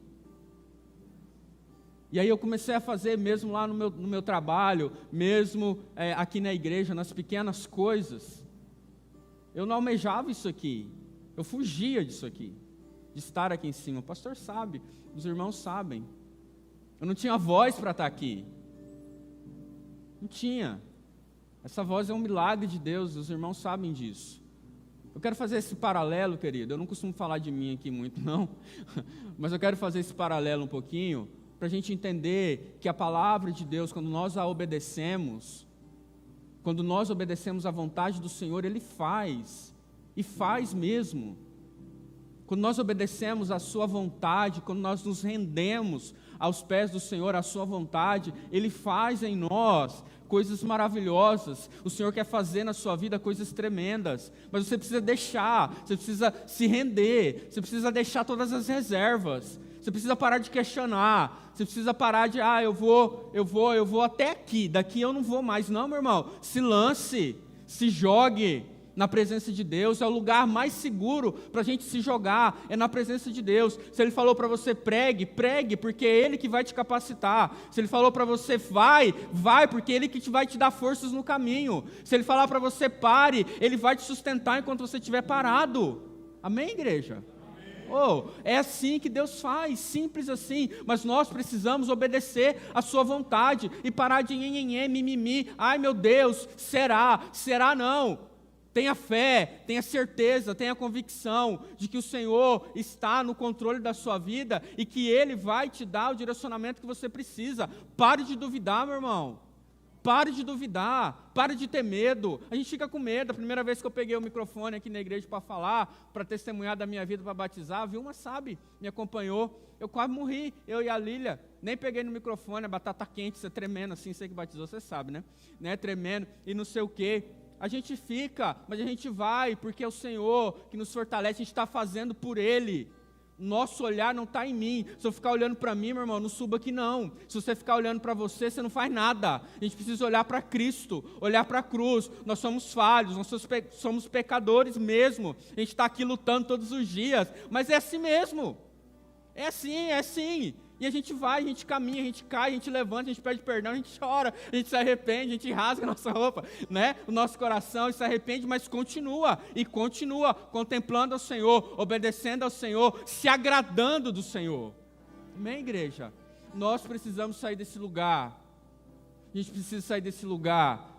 E aí eu comecei a fazer mesmo lá no meu trabalho, mesmo aqui na igreja, nas pequenas coisas. Eu não almejava isso aqui, eu fugia disso aqui, de estar aqui em cima. O pastor sabe, os irmãos sabem. Eu não tinha voz para estar aqui. Não tinha. Essa voz é um milagre de Deus, os irmãos sabem disso. Eu quero fazer esse paralelo, querido. Eu não costumo falar de mim aqui muito, não. Mas eu quero fazer esse paralelo um pouquinho, para a gente entender que a palavra de Deus, quando nós a obedecemos, quando nós obedecemos à vontade do Senhor, Ele faz, e faz mesmo. Quando nós obedecemos à sua vontade, quando nós nos rendemos aos pés do Senhor, à sua vontade, Ele faz em nós coisas maravilhosas. O Senhor quer fazer na sua vida coisas tremendas, mas você precisa deixar, você precisa se render, você precisa deixar todas as reservas, você precisa parar de questionar, você precisa parar de, eu vou até aqui, daqui eu não vou mais. Não, meu irmão, se lance, se jogue na presença de Deus. É o lugar mais seguro para a gente se jogar, é na presença de Deus. Se Ele falou para você pregue, porque é Ele que vai te capacitar. Se Ele falou para você vai, porque é Ele que vai te dar forças no caminho. Se Ele falar para você pare, Ele vai te sustentar enquanto você estiver parado. Amém, igreja? É assim que Deus faz, simples assim, mas nós precisamos obedecer a sua vontade e parar de mimimi. Ai meu Deus, será não. Tenha fé, tenha certeza, tenha convicção de que o Senhor está no controle da sua vida e que Ele vai te dar o direcionamento que você precisa. Pare de duvidar, meu irmão. Pare de duvidar, pare de ter medo. A gente fica com medo. A primeira vez que eu peguei o microfone aqui na igreja para falar, para testemunhar da minha vida, para batizar, a Vilma sabe, me acompanhou. Eu quase morri, eu e a Lília. Nem peguei no microfone, a batata quente, você tremendo assim, você que batizou, você sabe, né? Tremendo e não sei o quê. A gente fica, mas a gente vai, porque é o Senhor que nos fortalece, a gente está fazendo por Ele. Nosso olhar não está em mim. Se eu ficar olhando para mim, meu irmão, não suba aqui não. Se você ficar olhando para você, você não faz nada. A gente precisa olhar para Cristo, olhar para a cruz. Nós somos falhos, nós somos pecadores mesmo. A gente está aqui lutando todos os dias, mas é assim mesmo. É assim. E a gente vai, a gente caminha, a gente cai, a gente levanta, a gente pede perdão, a gente chora, a gente se arrepende, a gente rasga a nossa roupa, né? O nosso coração se arrepende, mas continua contemplando ao Senhor, obedecendo ao Senhor, se agradando do Senhor. Amém, igreja? Nós precisamos sair desse lugar. A gente precisa sair desse lugar.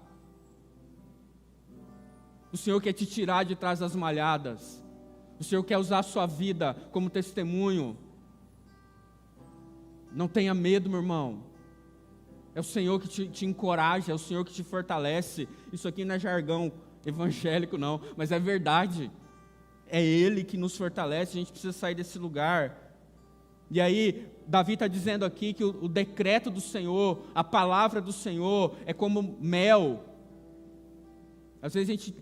O Senhor quer te tirar de trás das malhadas. O Senhor quer usar a sua vida como testemunho. Não tenha medo, meu irmão. É o Senhor que te encoraja, é o Senhor que te fortalece. Isso aqui não é jargão evangélico não, mas é verdade. É Ele que nos fortalece, a gente precisa sair desse lugar. E aí, Davi está dizendo aqui que o decreto do Senhor, a palavra do Senhor é como mel. Às vezes a gente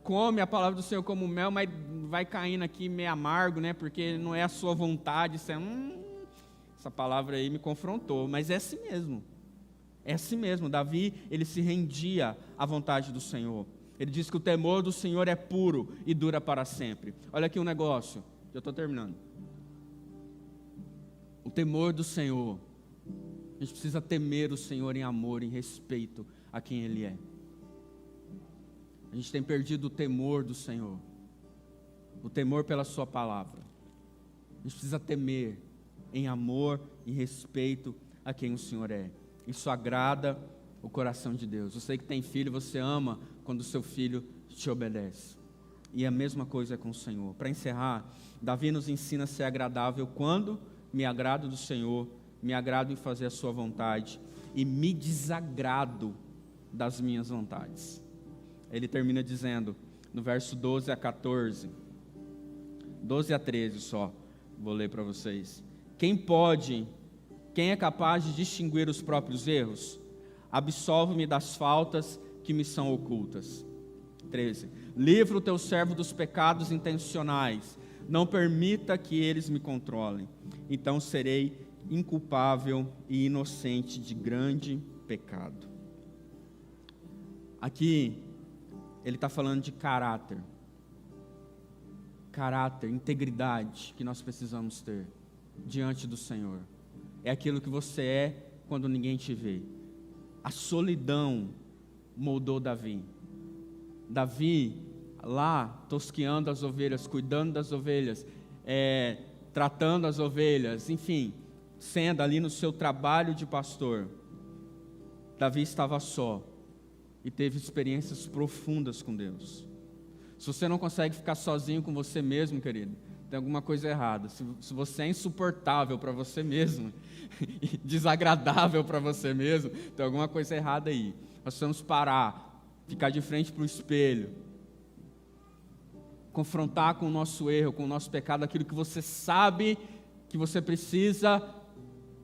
come a palavra do Senhor como mel, mas vai caindo aqui meio amargo, né? Porque não é a sua vontade, isso é essa palavra aí me confrontou, mas é assim mesmo. É assim mesmo. Davi, ele se rendia à vontade do Senhor. Ele diz que o temor do Senhor é puro e dura para sempre. Olha aqui um negócio, já estou terminando. O temor do Senhor. A gente precisa temer o Senhor em amor, em respeito a quem Ele é. A gente tem perdido o temor do Senhor. O temor pela sua palavra. A gente precisa temer em amor e respeito a quem o Senhor é. Isso agrada o coração de Deus. Você que tem filho, você ama quando o seu filho te obedece. E a mesma coisa é com o Senhor. Para encerrar, Davi nos ensina a ser agradável quando me agrado do Senhor, me agrado em fazer a sua vontade e me desagrado das minhas vontades. Ele termina dizendo, no verso 12 a 14, 12 a 13 só, vou ler para vocês. Quem é capaz de distinguir os próprios erros? Absolve-me das faltas que me são ocultas. 13. Livra o teu servo dos pecados intencionais. Não permita que eles me controlem. Então serei inculpável e inocente de grande pecado. Aqui, ele está falando de caráter. Caráter, integridade que nós precisamos ter diante do Senhor. É aquilo que você é quando ninguém te vê. A solidão moldou Davi. Davi, lá, tosqueando as ovelhas, cuidando das ovelhas, tratando as ovelhas, enfim, sendo ali no seu trabalho de pastor. Davi estava só e teve experiências profundas com Deus. Se você não consegue ficar sozinho com você mesmo, querido, tem alguma coisa errada. Se você é insuportável para você mesmo, desagradável para você mesmo, tem alguma coisa errada aí. Nós precisamos parar, ficar de frente para o espelho, confrontar com o nosso erro, com o nosso pecado, aquilo que você sabe que você precisa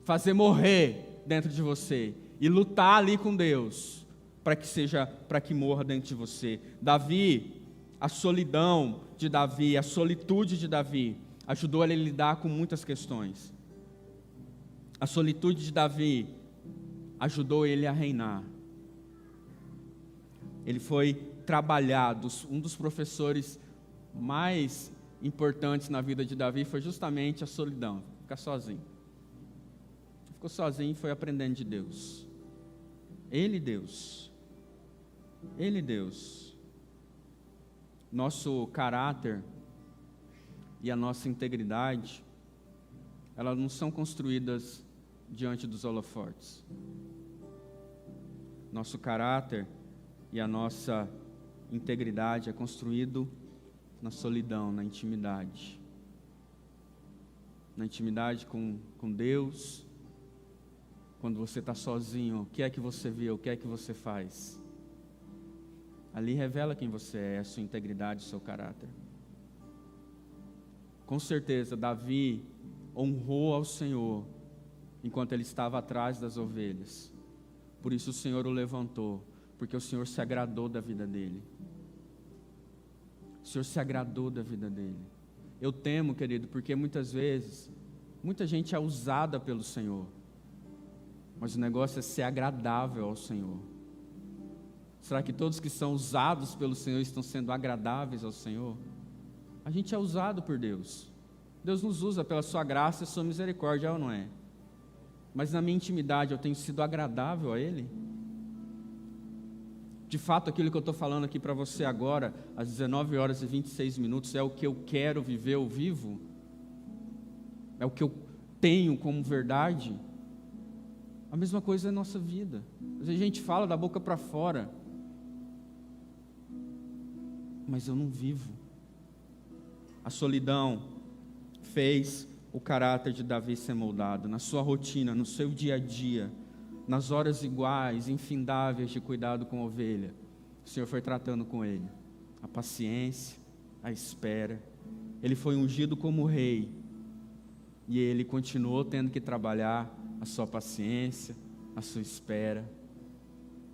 fazer morrer dentro de você e lutar ali com Deus para que morra dentro de você. Davi, a solidão de Davi, a solitude de Davi, ajudou ele a lidar com muitas questões. A solitude de Davi ajudou ele a reinar. Ele foi trabalhado. Um dos professores mais importantes na vida de Davi foi justamente a solidão, ficar sozinho. Ele ficou sozinho e foi aprendendo de Deus. Ele, Deus. Nosso caráter e a nossa integridade, elas não são construídas diante dos holofotes. Nosso caráter e a nossa integridade é construído na solidão, na intimidade. Na intimidade com Deus, Quando você está sozinho, o que é que você vê, o que é que você faz? Ali revela quem você é, a sua integridade, o seu caráter. Com certeza, Davi honrou ao Senhor enquanto ele estava atrás das ovelhas. Por isso o Senhor o levantou, porque o Senhor se agradou da vida dele. O Senhor se agradou da vida dele. Eu temo, querido, porque muitas vezes, muita gente é usada pelo Senhor, mas o negócio é ser agradável ao Senhor. Será que todos que são usados pelo Senhor estão sendo agradáveis ao Senhor? A gente é usado por Deus. Deus nos usa pela sua graça e sua misericórdia, é ou não é? Mas na minha intimidade eu tenho sido agradável a Ele? De fato, aquilo que eu estou falando aqui para você agora, às 19 horas e 26 minutos, é o que eu quero viver, eu vivo? É o que eu tenho como verdade? A mesma coisa é a nossa vida. Às vezes a gente fala da boca para fora, mas eu não vivo. A solidão fez o caráter de Davi ser moldado, na sua rotina, no seu dia a dia, nas horas iguais, infindáveis de cuidado com a ovelha. O Senhor foi tratando com ele, a paciência, a espera. Ele foi ungido como rei, e ele continuou tendo que trabalhar a sua paciência, a sua espera.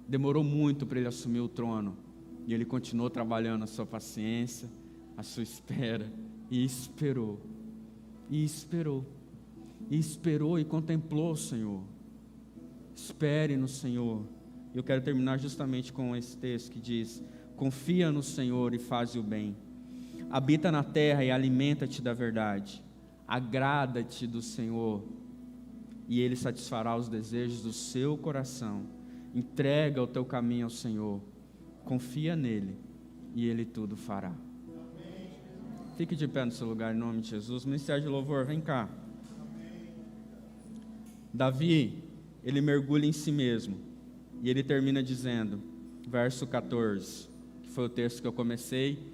Demorou muito para ele assumir o trono, e ele continuou trabalhando a sua paciência, a sua espera, e esperou, e esperou, e esperou e contemplou o Senhor. Espere no Senhor. Eu quero terminar justamente com esse texto que diz: confia no Senhor e faz o bem, habita na terra e alimenta-te da verdade, agrada-te do Senhor e Ele satisfará os desejos do seu coração. Entrega o teu caminho ao Senhor, confia nele e Ele tudo fará. Fique de pé no seu lugar em nome de Jesus. Ministério de louvor, vem cá. Davi, ele mergulha em si mesmo e ele termina dizendo, verso 14, que foi o texto que eu comecei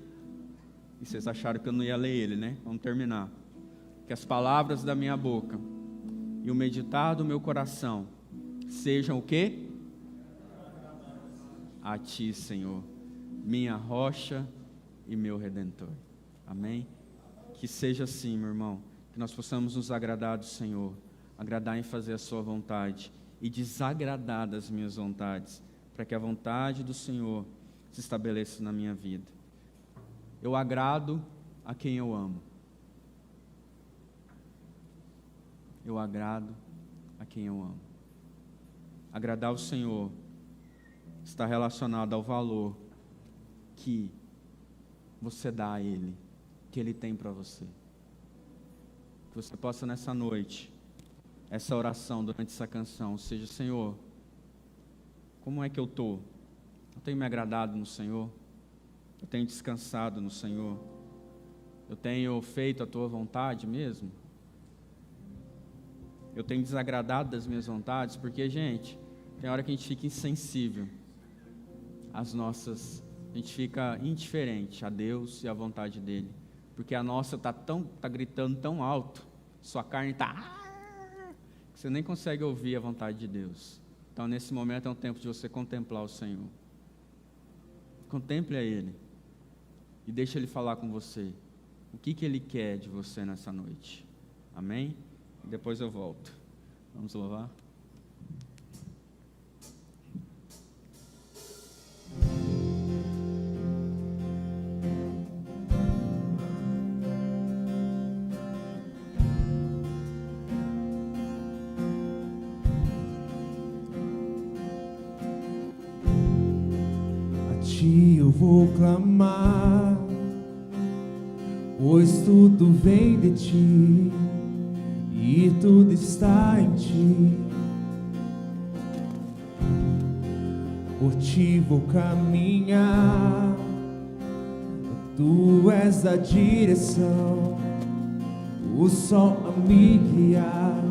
e vocês acharam que eu não ia ler ele, né? Vamos terminar. Que as palavras da minha boca e o meditar do meu coração sejam o quê? A ti, Senhor, minha rocha e meu redentor. Amém? Que seja assim, meu irmão, que nós possamos nos agradar do Senhor, agradar em fazer a sua vontade e desagradar das minhas vontades, para que a vontade do Senhor se estabeleça na minha vida. Eu agrado a quem eu amo. Eu agrado a quem eu amo. Agradar o Senhor está relacionado ao valor que você dá a Ele, que Ele tem para você. Que você possa nessa noite, essa oração durante essa canção, seja: Senhor, como é que eu estou? Eu tenho me agradado no Senhor? Eu tenho descansado no Senhor? Eu tenho feito a Tua vontade mesmo? Eu tenho desagradado das minhas vontades? Porque, gente, tem hora que a gente fica insensível às nossas, a gente fica indiferente a Deus e à vontade dEle, porque a nossa tá gritando tão alto, sua carne está, que você nem consegue ouvir a vontade de Deus. Então, nesse momento é um tempo de você contemplar o Senhor. Contemple a Ele e deixe Ele falar com você. O que Ele quer de você nessa noite? Amém? E depois eu volto. Vamos louvar? Eu vou clamar, pois tudo vem de ti e tudo está em ti. Por ti vou caminhar, tu és a direção, o sol a me guiar.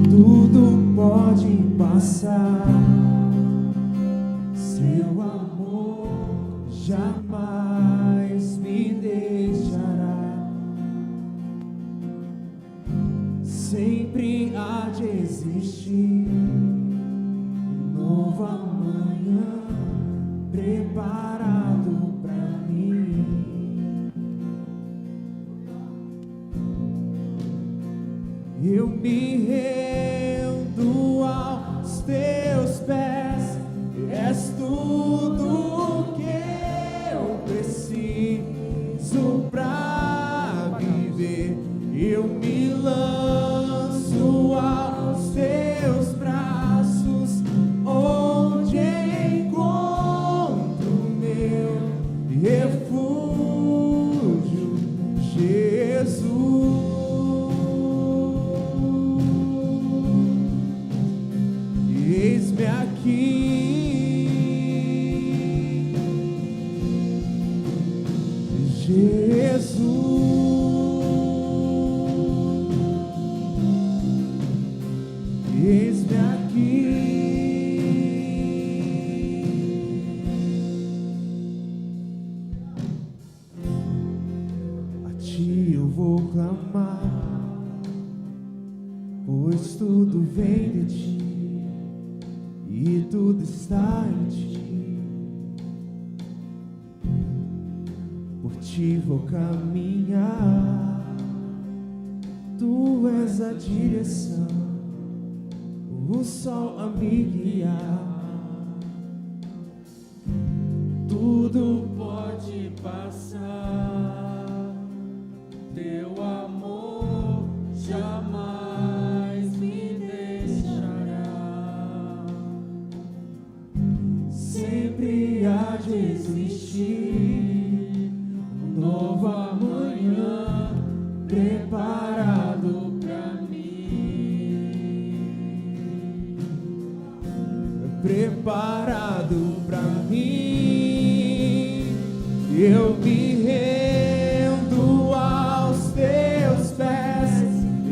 Tudo pode passar, seu amor jamais me deixará. Sem Sempre há de existir novo amanhã preparado pra mim. Eu me rendo aos teus pés, és tudo que eu preciso pra viver. Eu me lanço aos teus braços, onde encontro meu refúgio, Jesus. Eis-me aqui, Jesus. Eis-me aqui. A ti eu vou clamar, pois tudo vem de ti e tudo está em ti. Por ti vou caminhar, tu és a direção, o sol a me guiar. Tudo pode passar, teu amor jamais me deixará. Sempre há de existir um novo amanhã preparado pra mim. Preparado pra mim. Eu me rendo aos teus pés,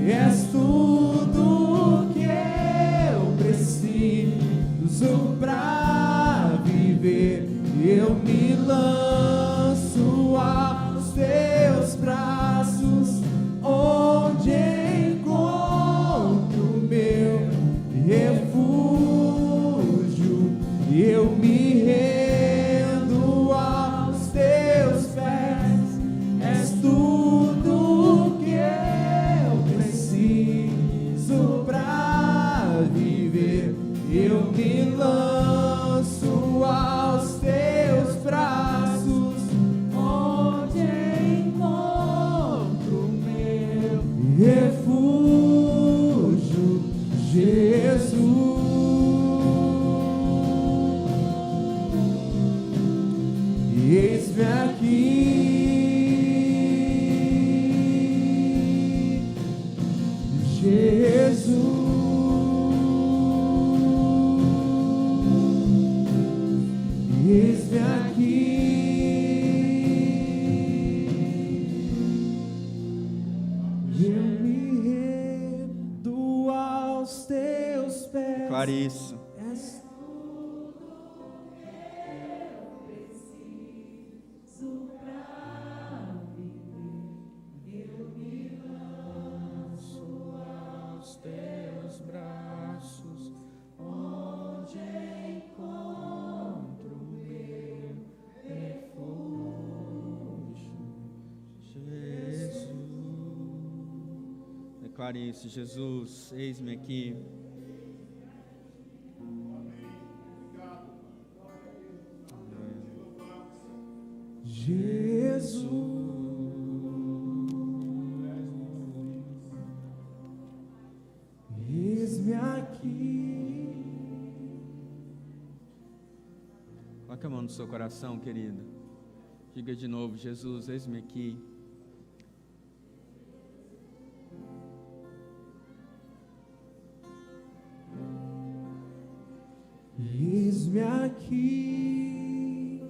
és tudo que eu preciso pra viver. Eu me lanço aos teus braços, onde encontro meu refúgio. Eu me rendo aos teus pés, és tudo que eu preciso pra viver. Eu me lanço aos teus braços, onde encontro meu refúgio, Jesus. Eis-me aqui, Jesus. Eis-me aqui. Eu me rendo aos teus pés. Declare isso. És Aos teus braços, onde encontro meu refúgio, Jesus. Declare isso, Jesus, eis-me aqui. Jesus. Eis-me aqui. Coloque a mão no seu coração, querido. Diga de novo, Jesus, eis-me aqui. Eis-me aqui.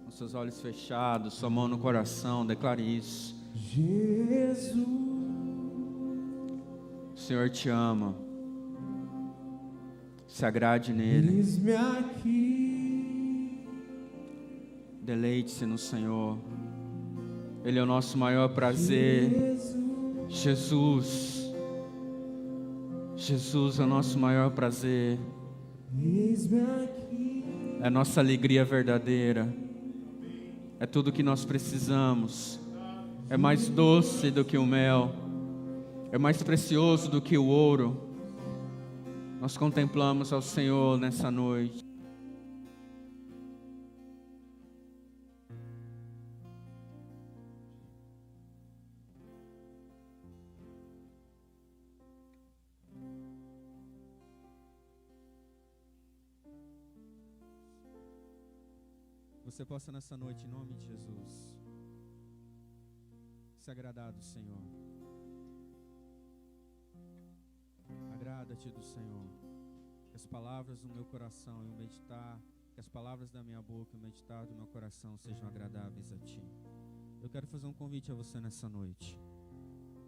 Com seus olhos fechados, sua mão no coração, declare isso. Jesus. O Senhor te ama. Se agrade nele. Eis-me aqui. Deleite-se no Senhor. Ele é o nosso maior prazer. Jesus, Jesus é o nosso maior prazer, Eis-me aqui. é a nossa alegria verdadeira, é tudo que nós precisamos, é mais doce do que o mel, é mais precioso do que o ouro. Nós contemplamos ao Senhor nessa noite. Você possa nessa noite, em nome de Jesus, se agradar do Senhor. Agrada-te do Senhor. Que as palavras do meu coração e o meditar, que as palavras da minha boca e o meditar do meu coração sejam agradáveis a Ti. Eu quero fazer um convite a você nessa noite.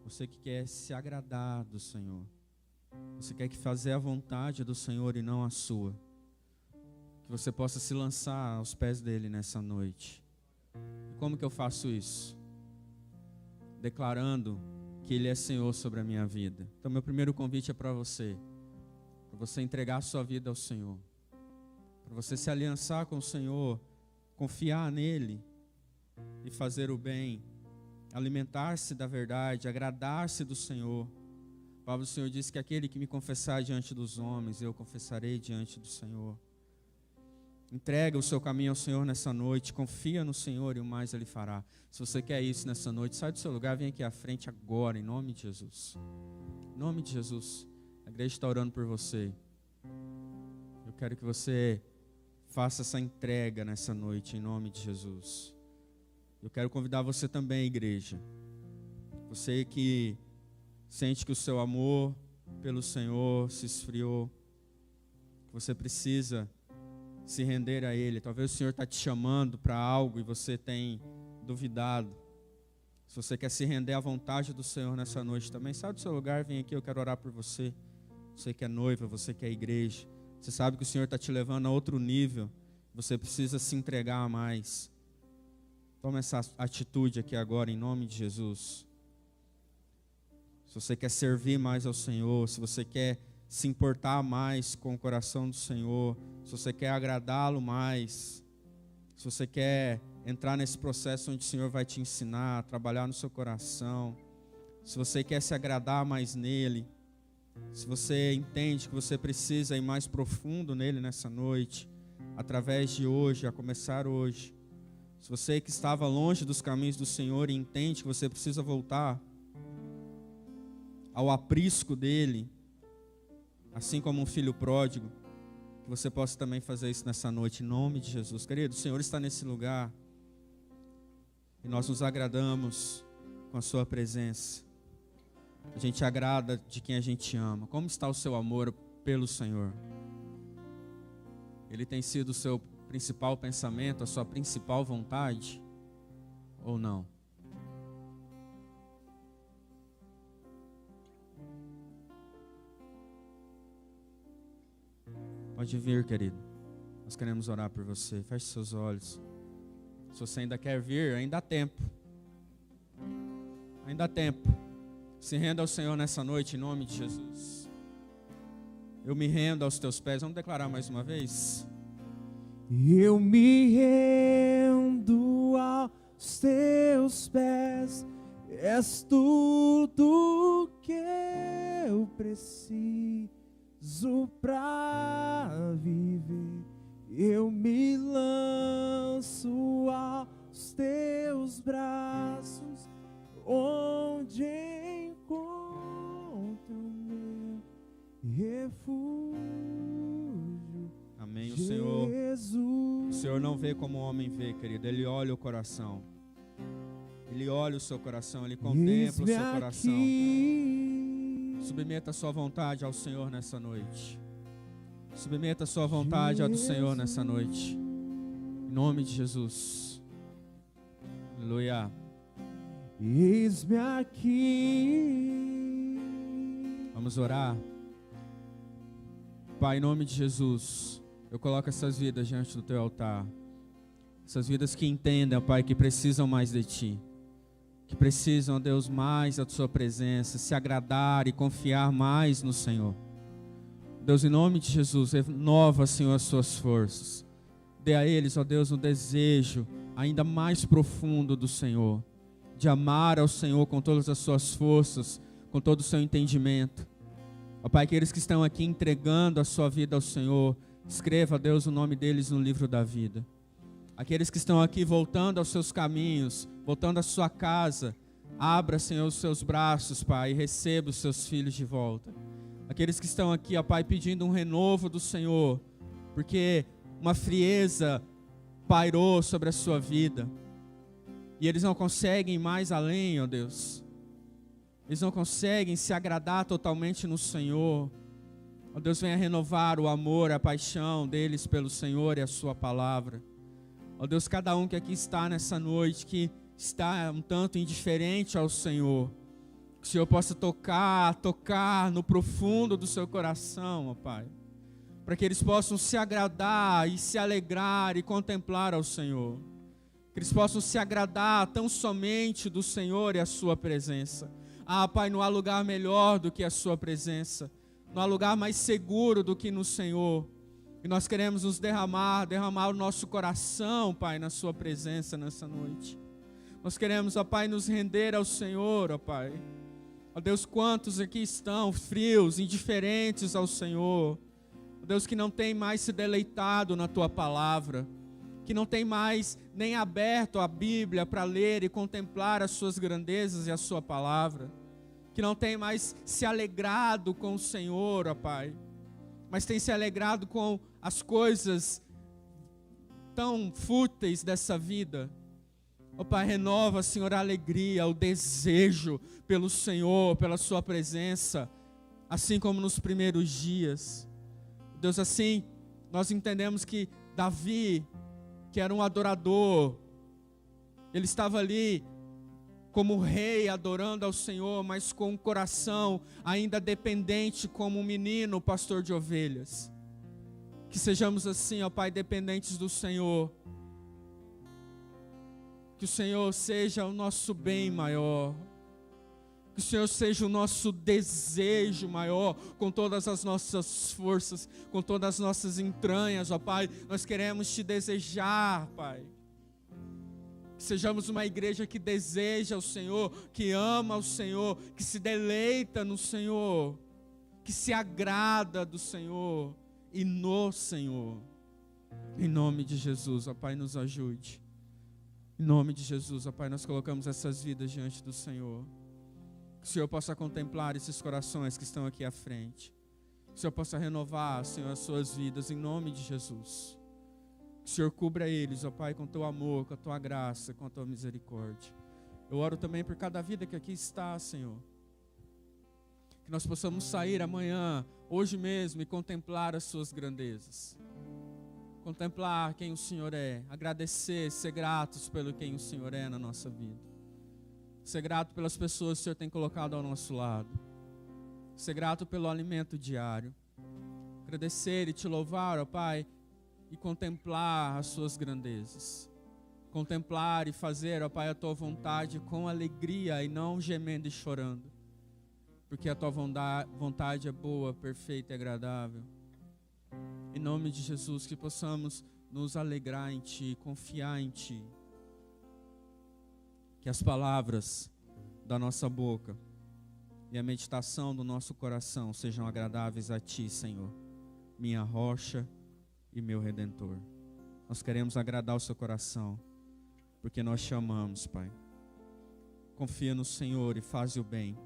Você que quer se agradar do Senhor. Você quer fazer a vontade do Senhor e não a sua. Que você possa se lançar aos pés dele nessa noite. E como que eu faço isso? Declarando que Ele é Senhor sobre a minha vida. Então meu primeiro convite é para você entregar a sua vida ao Senhor, para você se aliançar com o Senhor, confiar nele e fazer o bem, alimentar-se da verdade, agradar-se do Senhor. A palavra do Senhor diz que aquele que me confessar diante dos homens, eu confessarei diante do Senhor. Entrega o seu caminho ao Senhor nessa noite, confia no Senhor e o mais Ele fará. Se você quer isso nessa noite, sai do seu lugar, vem aqui à frente agora, em nome de Jesus. Em nome de Jesus, a igreja está orando por você. Eu quero que você faça essa entrega nessa noite, em nome de Jesus. Eu quero convidar você também, igreja. Você que sente que o seu amor pelo Senhor se esfriou, que você precisa se render a Ele. Talvez o Senhor está te chamando para algo e você tem duvidado. Se você quer se render à vontade do Senhor nessa noite também, sai do seu lugar, vem aqui, eu quero orar por você. Você que é noiva, você que é igreja, você sabe que o Senhor está te levando a outro nível, você precisa se entregar a mais. Toma essa atitude aqui agora, em nome de Jesus. Se você quer servir mais ao Senhor, se você quer se importar mais com o coração do Senhor, se você quer agradá-lo mais, se você quer entrar nesse processo onde o Senhor vai te ensinar a trabalhar no seu coração, se você quer se agradar mais nele, se você entende que você precisa ir mais profundo nele nessa noite, através de hoje, a começar hoje, se você que estava longe dos caminhos do Senhor e entende que você precisa voltar ao aprisco dele, assim como um filho pródigo, que você possa também fazer isso nessa noite, em nome de Jesus. Querido, o Senhor está nesse lugar e nós nos agradamos com a sua presença. A gente agrada de quem a gente ama. Como está o seu amor pelo Senhor? Ele tem sido o seu principal pensamento, a sua principal vontade? Ou não? Pode vir, querido. Nós queremos orar por você. Feche seus olhos. Se você ainda quer vir, ainda há tempo. Ainda há tempo. Se renda ao Senhor nessa noite, em nome de Jesus. Eu me rendo aos teus pés. Vamos declarar mais uma vez? Eu me rendo aos teus pés. És tudo que eu preciso pra viver. Eu me lanço aos teus braços, onde encontro meu refúgio. Amém. Jesus. O Senhor não vê como o homem vê, querido. Ele olha o coração. Ele olha o seu coração. Ele contempla o seu coração. Submeta a sua vontade ao Senhor nessa noite. Submeta a sua vontade ao do Senhor nessa noite. Em nome de Jesus. Aleluia. Eis-me aqui. Vamos orar. Pai, em nome de Jesus, eu coloco essas vidas diante do teu altar. Essas vidas que entendem, Pai, que precisam mais de ti. que precisam, ó Deus, mais da Sua presença, se agradar e confiar mais no Senhor. Deus, em nome de Jesus, renova, Senhor, as Suas forças. Dê a eles, ó Deus, um desejo ainda mais profundo do Senhor, de amar ao Senhor com todas as suas forças, com todo o seu entendimento. Ó Pai, aqueles que estão aqui entregando a sua vida ao Senhor, escreva, Deus, o nome deles no livro da vida. Aqueles que estão aqui voltando aos seus caminhos, voltando à sua casa, abra, Senhor, os seus braços, Pai, e receba os seus filhos de volta. Aqueles que estão aqui, ó Pai, pedindo um renovo do Senhor, porque uma frieza pairou sobre a sua vida, e eles não conseguem ir mais além, ó Deus. Eles não conseguem se agradar totalmente no Senhor. Ó Deus, venha renovar o amor, a paixão deles pelo Senhor e a sua palavra. Ó Deus, cada um que aqui está nessa noite, que está um tanto indiferente ao Senhor, que o Senhor possa tocar no profundo do seu coração, ó Pai, para que eles possam se agradar e se alegrar e contemplar ao Senhor. Que eles possam se agradar tão somente do Senhor e a sua presença. Ah, Pai, não há lugar melhor do que a sua presença. Não há lugar mais seguro do que no Senhor. E nós queremos nos derramar o nosso coração, Pai, na sua presença nessa noite. Nós queremos, ó Pai, nos render ao Senhor, ó Pai. Ó Deus, quantos aqui estão frios, indiferentes ao Senhor. Ó Deus, que não tem mais se deleitado na tua palavra, que não tem mais nem aberto a Bíblia para ler e contemplar as suas grandezas e a sua palavra, que não tem mais se alegrado com o Senhor, ó Pai, mas tem se alegrado com as coisas tão fúteis dessa vida. Ó Pai, renova, Senhor, a alegria, o desejo pelo Senhor, pela sua presença, assim como nos primeiros dias. Deus, assim, nós entendemos que Davi, que era um adorador, ele estava ali como rei adorando ao Senhor, mas com um coração ainda dependente como um menino pastor de ovelhas. Que sejamos assim, ó Pai, dependentes do Senhor. Que o Senhor seja o nosso bem maior. Que o Senhor seja o nosso desejo maior, com todas as nossas forças, com todas as nossas entranhas, ó Pai. Nós queremos te desejar, Pai. Que sejamos uma igreja que deseja o Senhor, que ama o Senhor, que se deleita no Senhor, que se agrada do Senhor e no Senhor. Em nome de Jesus, ó Pai, nos ajude. Em nome de Jesus, ó Pai, nós colocamos essas vidas diante do Senhor. Que o Senhor possa contemplar esses corações que estão aqui à frente. Que o Senhor possa renovar, Senhor, as suas vidas em nome de Jesus. Que o Senhor cubra eles, ó Pai, com teu amor, com a tua graça, com a tua misericórdia. Eu oro também por cada vida que aqui está, Senhor. Que nós possamos sair amanhã, hoje mesmo, e contemplar as suas grandezas. Contemplar quem o Senhor é, agradecer, ser gratos pelo quem o Senhor é na nossa vida. Ser grato pelas pessoas que o Senhor tem colocado ao nosso lado. Ser grato pelo alimento diário. Agradecer e te louvar, ó Pai, e contemplar as suas grandezas. Contemplar e fazer, ó Pai, a tua vontade com alegria e não gemendo e chorando. Porque a tua vontade é boa, perfeita e agradável. Em nome de Jesus, que possamos nos alegrar em Ti, confiar em Ti. Que as palavras da nossa boca e a meditação do nosso coração sejam agradáveis a Ti, Senhor, minha rocha e meu Redentor. Nós queremos agradar o Seu coração, porque nós te amamos, Pai. Confia no Senhor e faz o bem.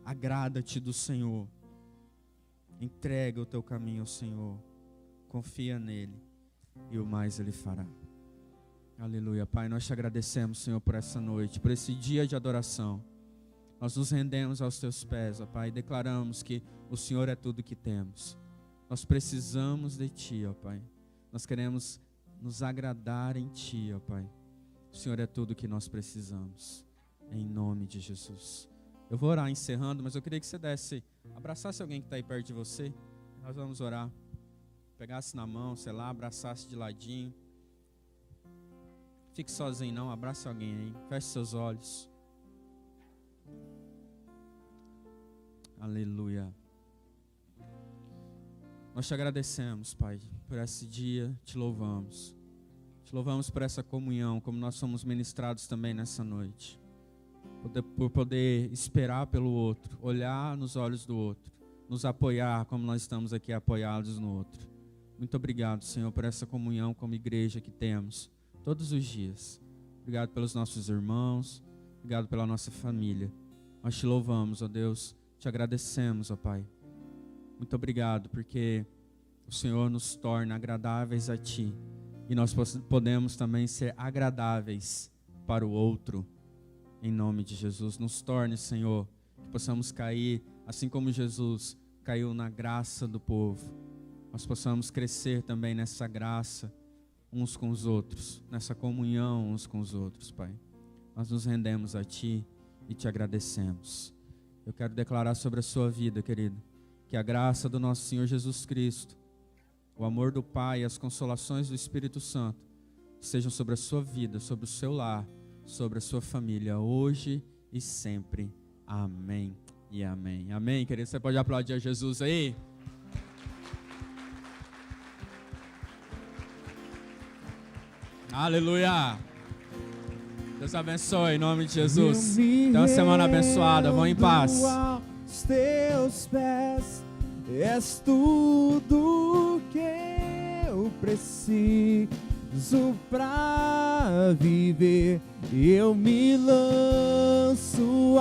Agrada-te do Senhor. Entrega o teu caminho ao Senhor. Confia nele e o mais Ele fará. Aleluia, Pai, nós te agradecemos, Senhor, por essa noite, por esse dia de adoração. Nós nos rendemos aos teus pés, ó Pai, e declaramos que o Senhor é tudo que temos. Nós precisamos de Ti, ó Pai. Nós queremos nos agradar em Ti, ó Pai. O Senhor é tudo que nós precisamos. Em nome de Jesus. Eu vou orar encerrando, mas eu queria que você abraçasse alguém que está aí perto de você. Nós vamos orar. Pegasse na mão, sei lá, abraçasse de ladinho. Fique sozinho não, abrace alguém aí. Feche seus olhos. Aleluia. Nós te agradecemos, Pai, por esse dia, te louvamos. Te louvamos por essa comunhão, como nós somos ministrados também nessa noite. Por poder esperar pelo outro, olhar nos olhos do outro, nos apoiar como nós estamos aqui apoiados no outro. Muito obrigado, Senhor, por essa comunhão como igreja que temos todos os dias. Obrigado pelos nossos irmãos, obrigado pela nossa família. Nós te louvamos, ó Deus, te agradecemos, ó Pai. Muito obrigado, porque o Senhor nos torna agradáveis a Ti. E nós podemos também ser agradáveis para o outro. Em nome de Jesus, nos torne, Senhor, que possamos cair, assim como Jesus caiu na graça do povo. Nós possamos crescer também nessa graça uns com os outros, nessa comunhão uns com os outros, Pai. Nós nos rendemos a Ti e te agradecemos. Eu quero declarar sobre a sua vida, querido, que a graça do nosso Senhor Jesus Cristo, o amor do Pai e as consolações do Espírito Santo sejam sobre a sua vida, sobre o seu lar, sobre a sua família, hoje e sempre. Amém e amém. Amém, querido? Você pode aplaudir a Jesus aí? Aleluia! Deus abençoe, em nome de Jesus. Tenha uma semana abençoada. Vão em paz. Aos teus pés, és tudo que eu preciso pra viver. Eu me lanço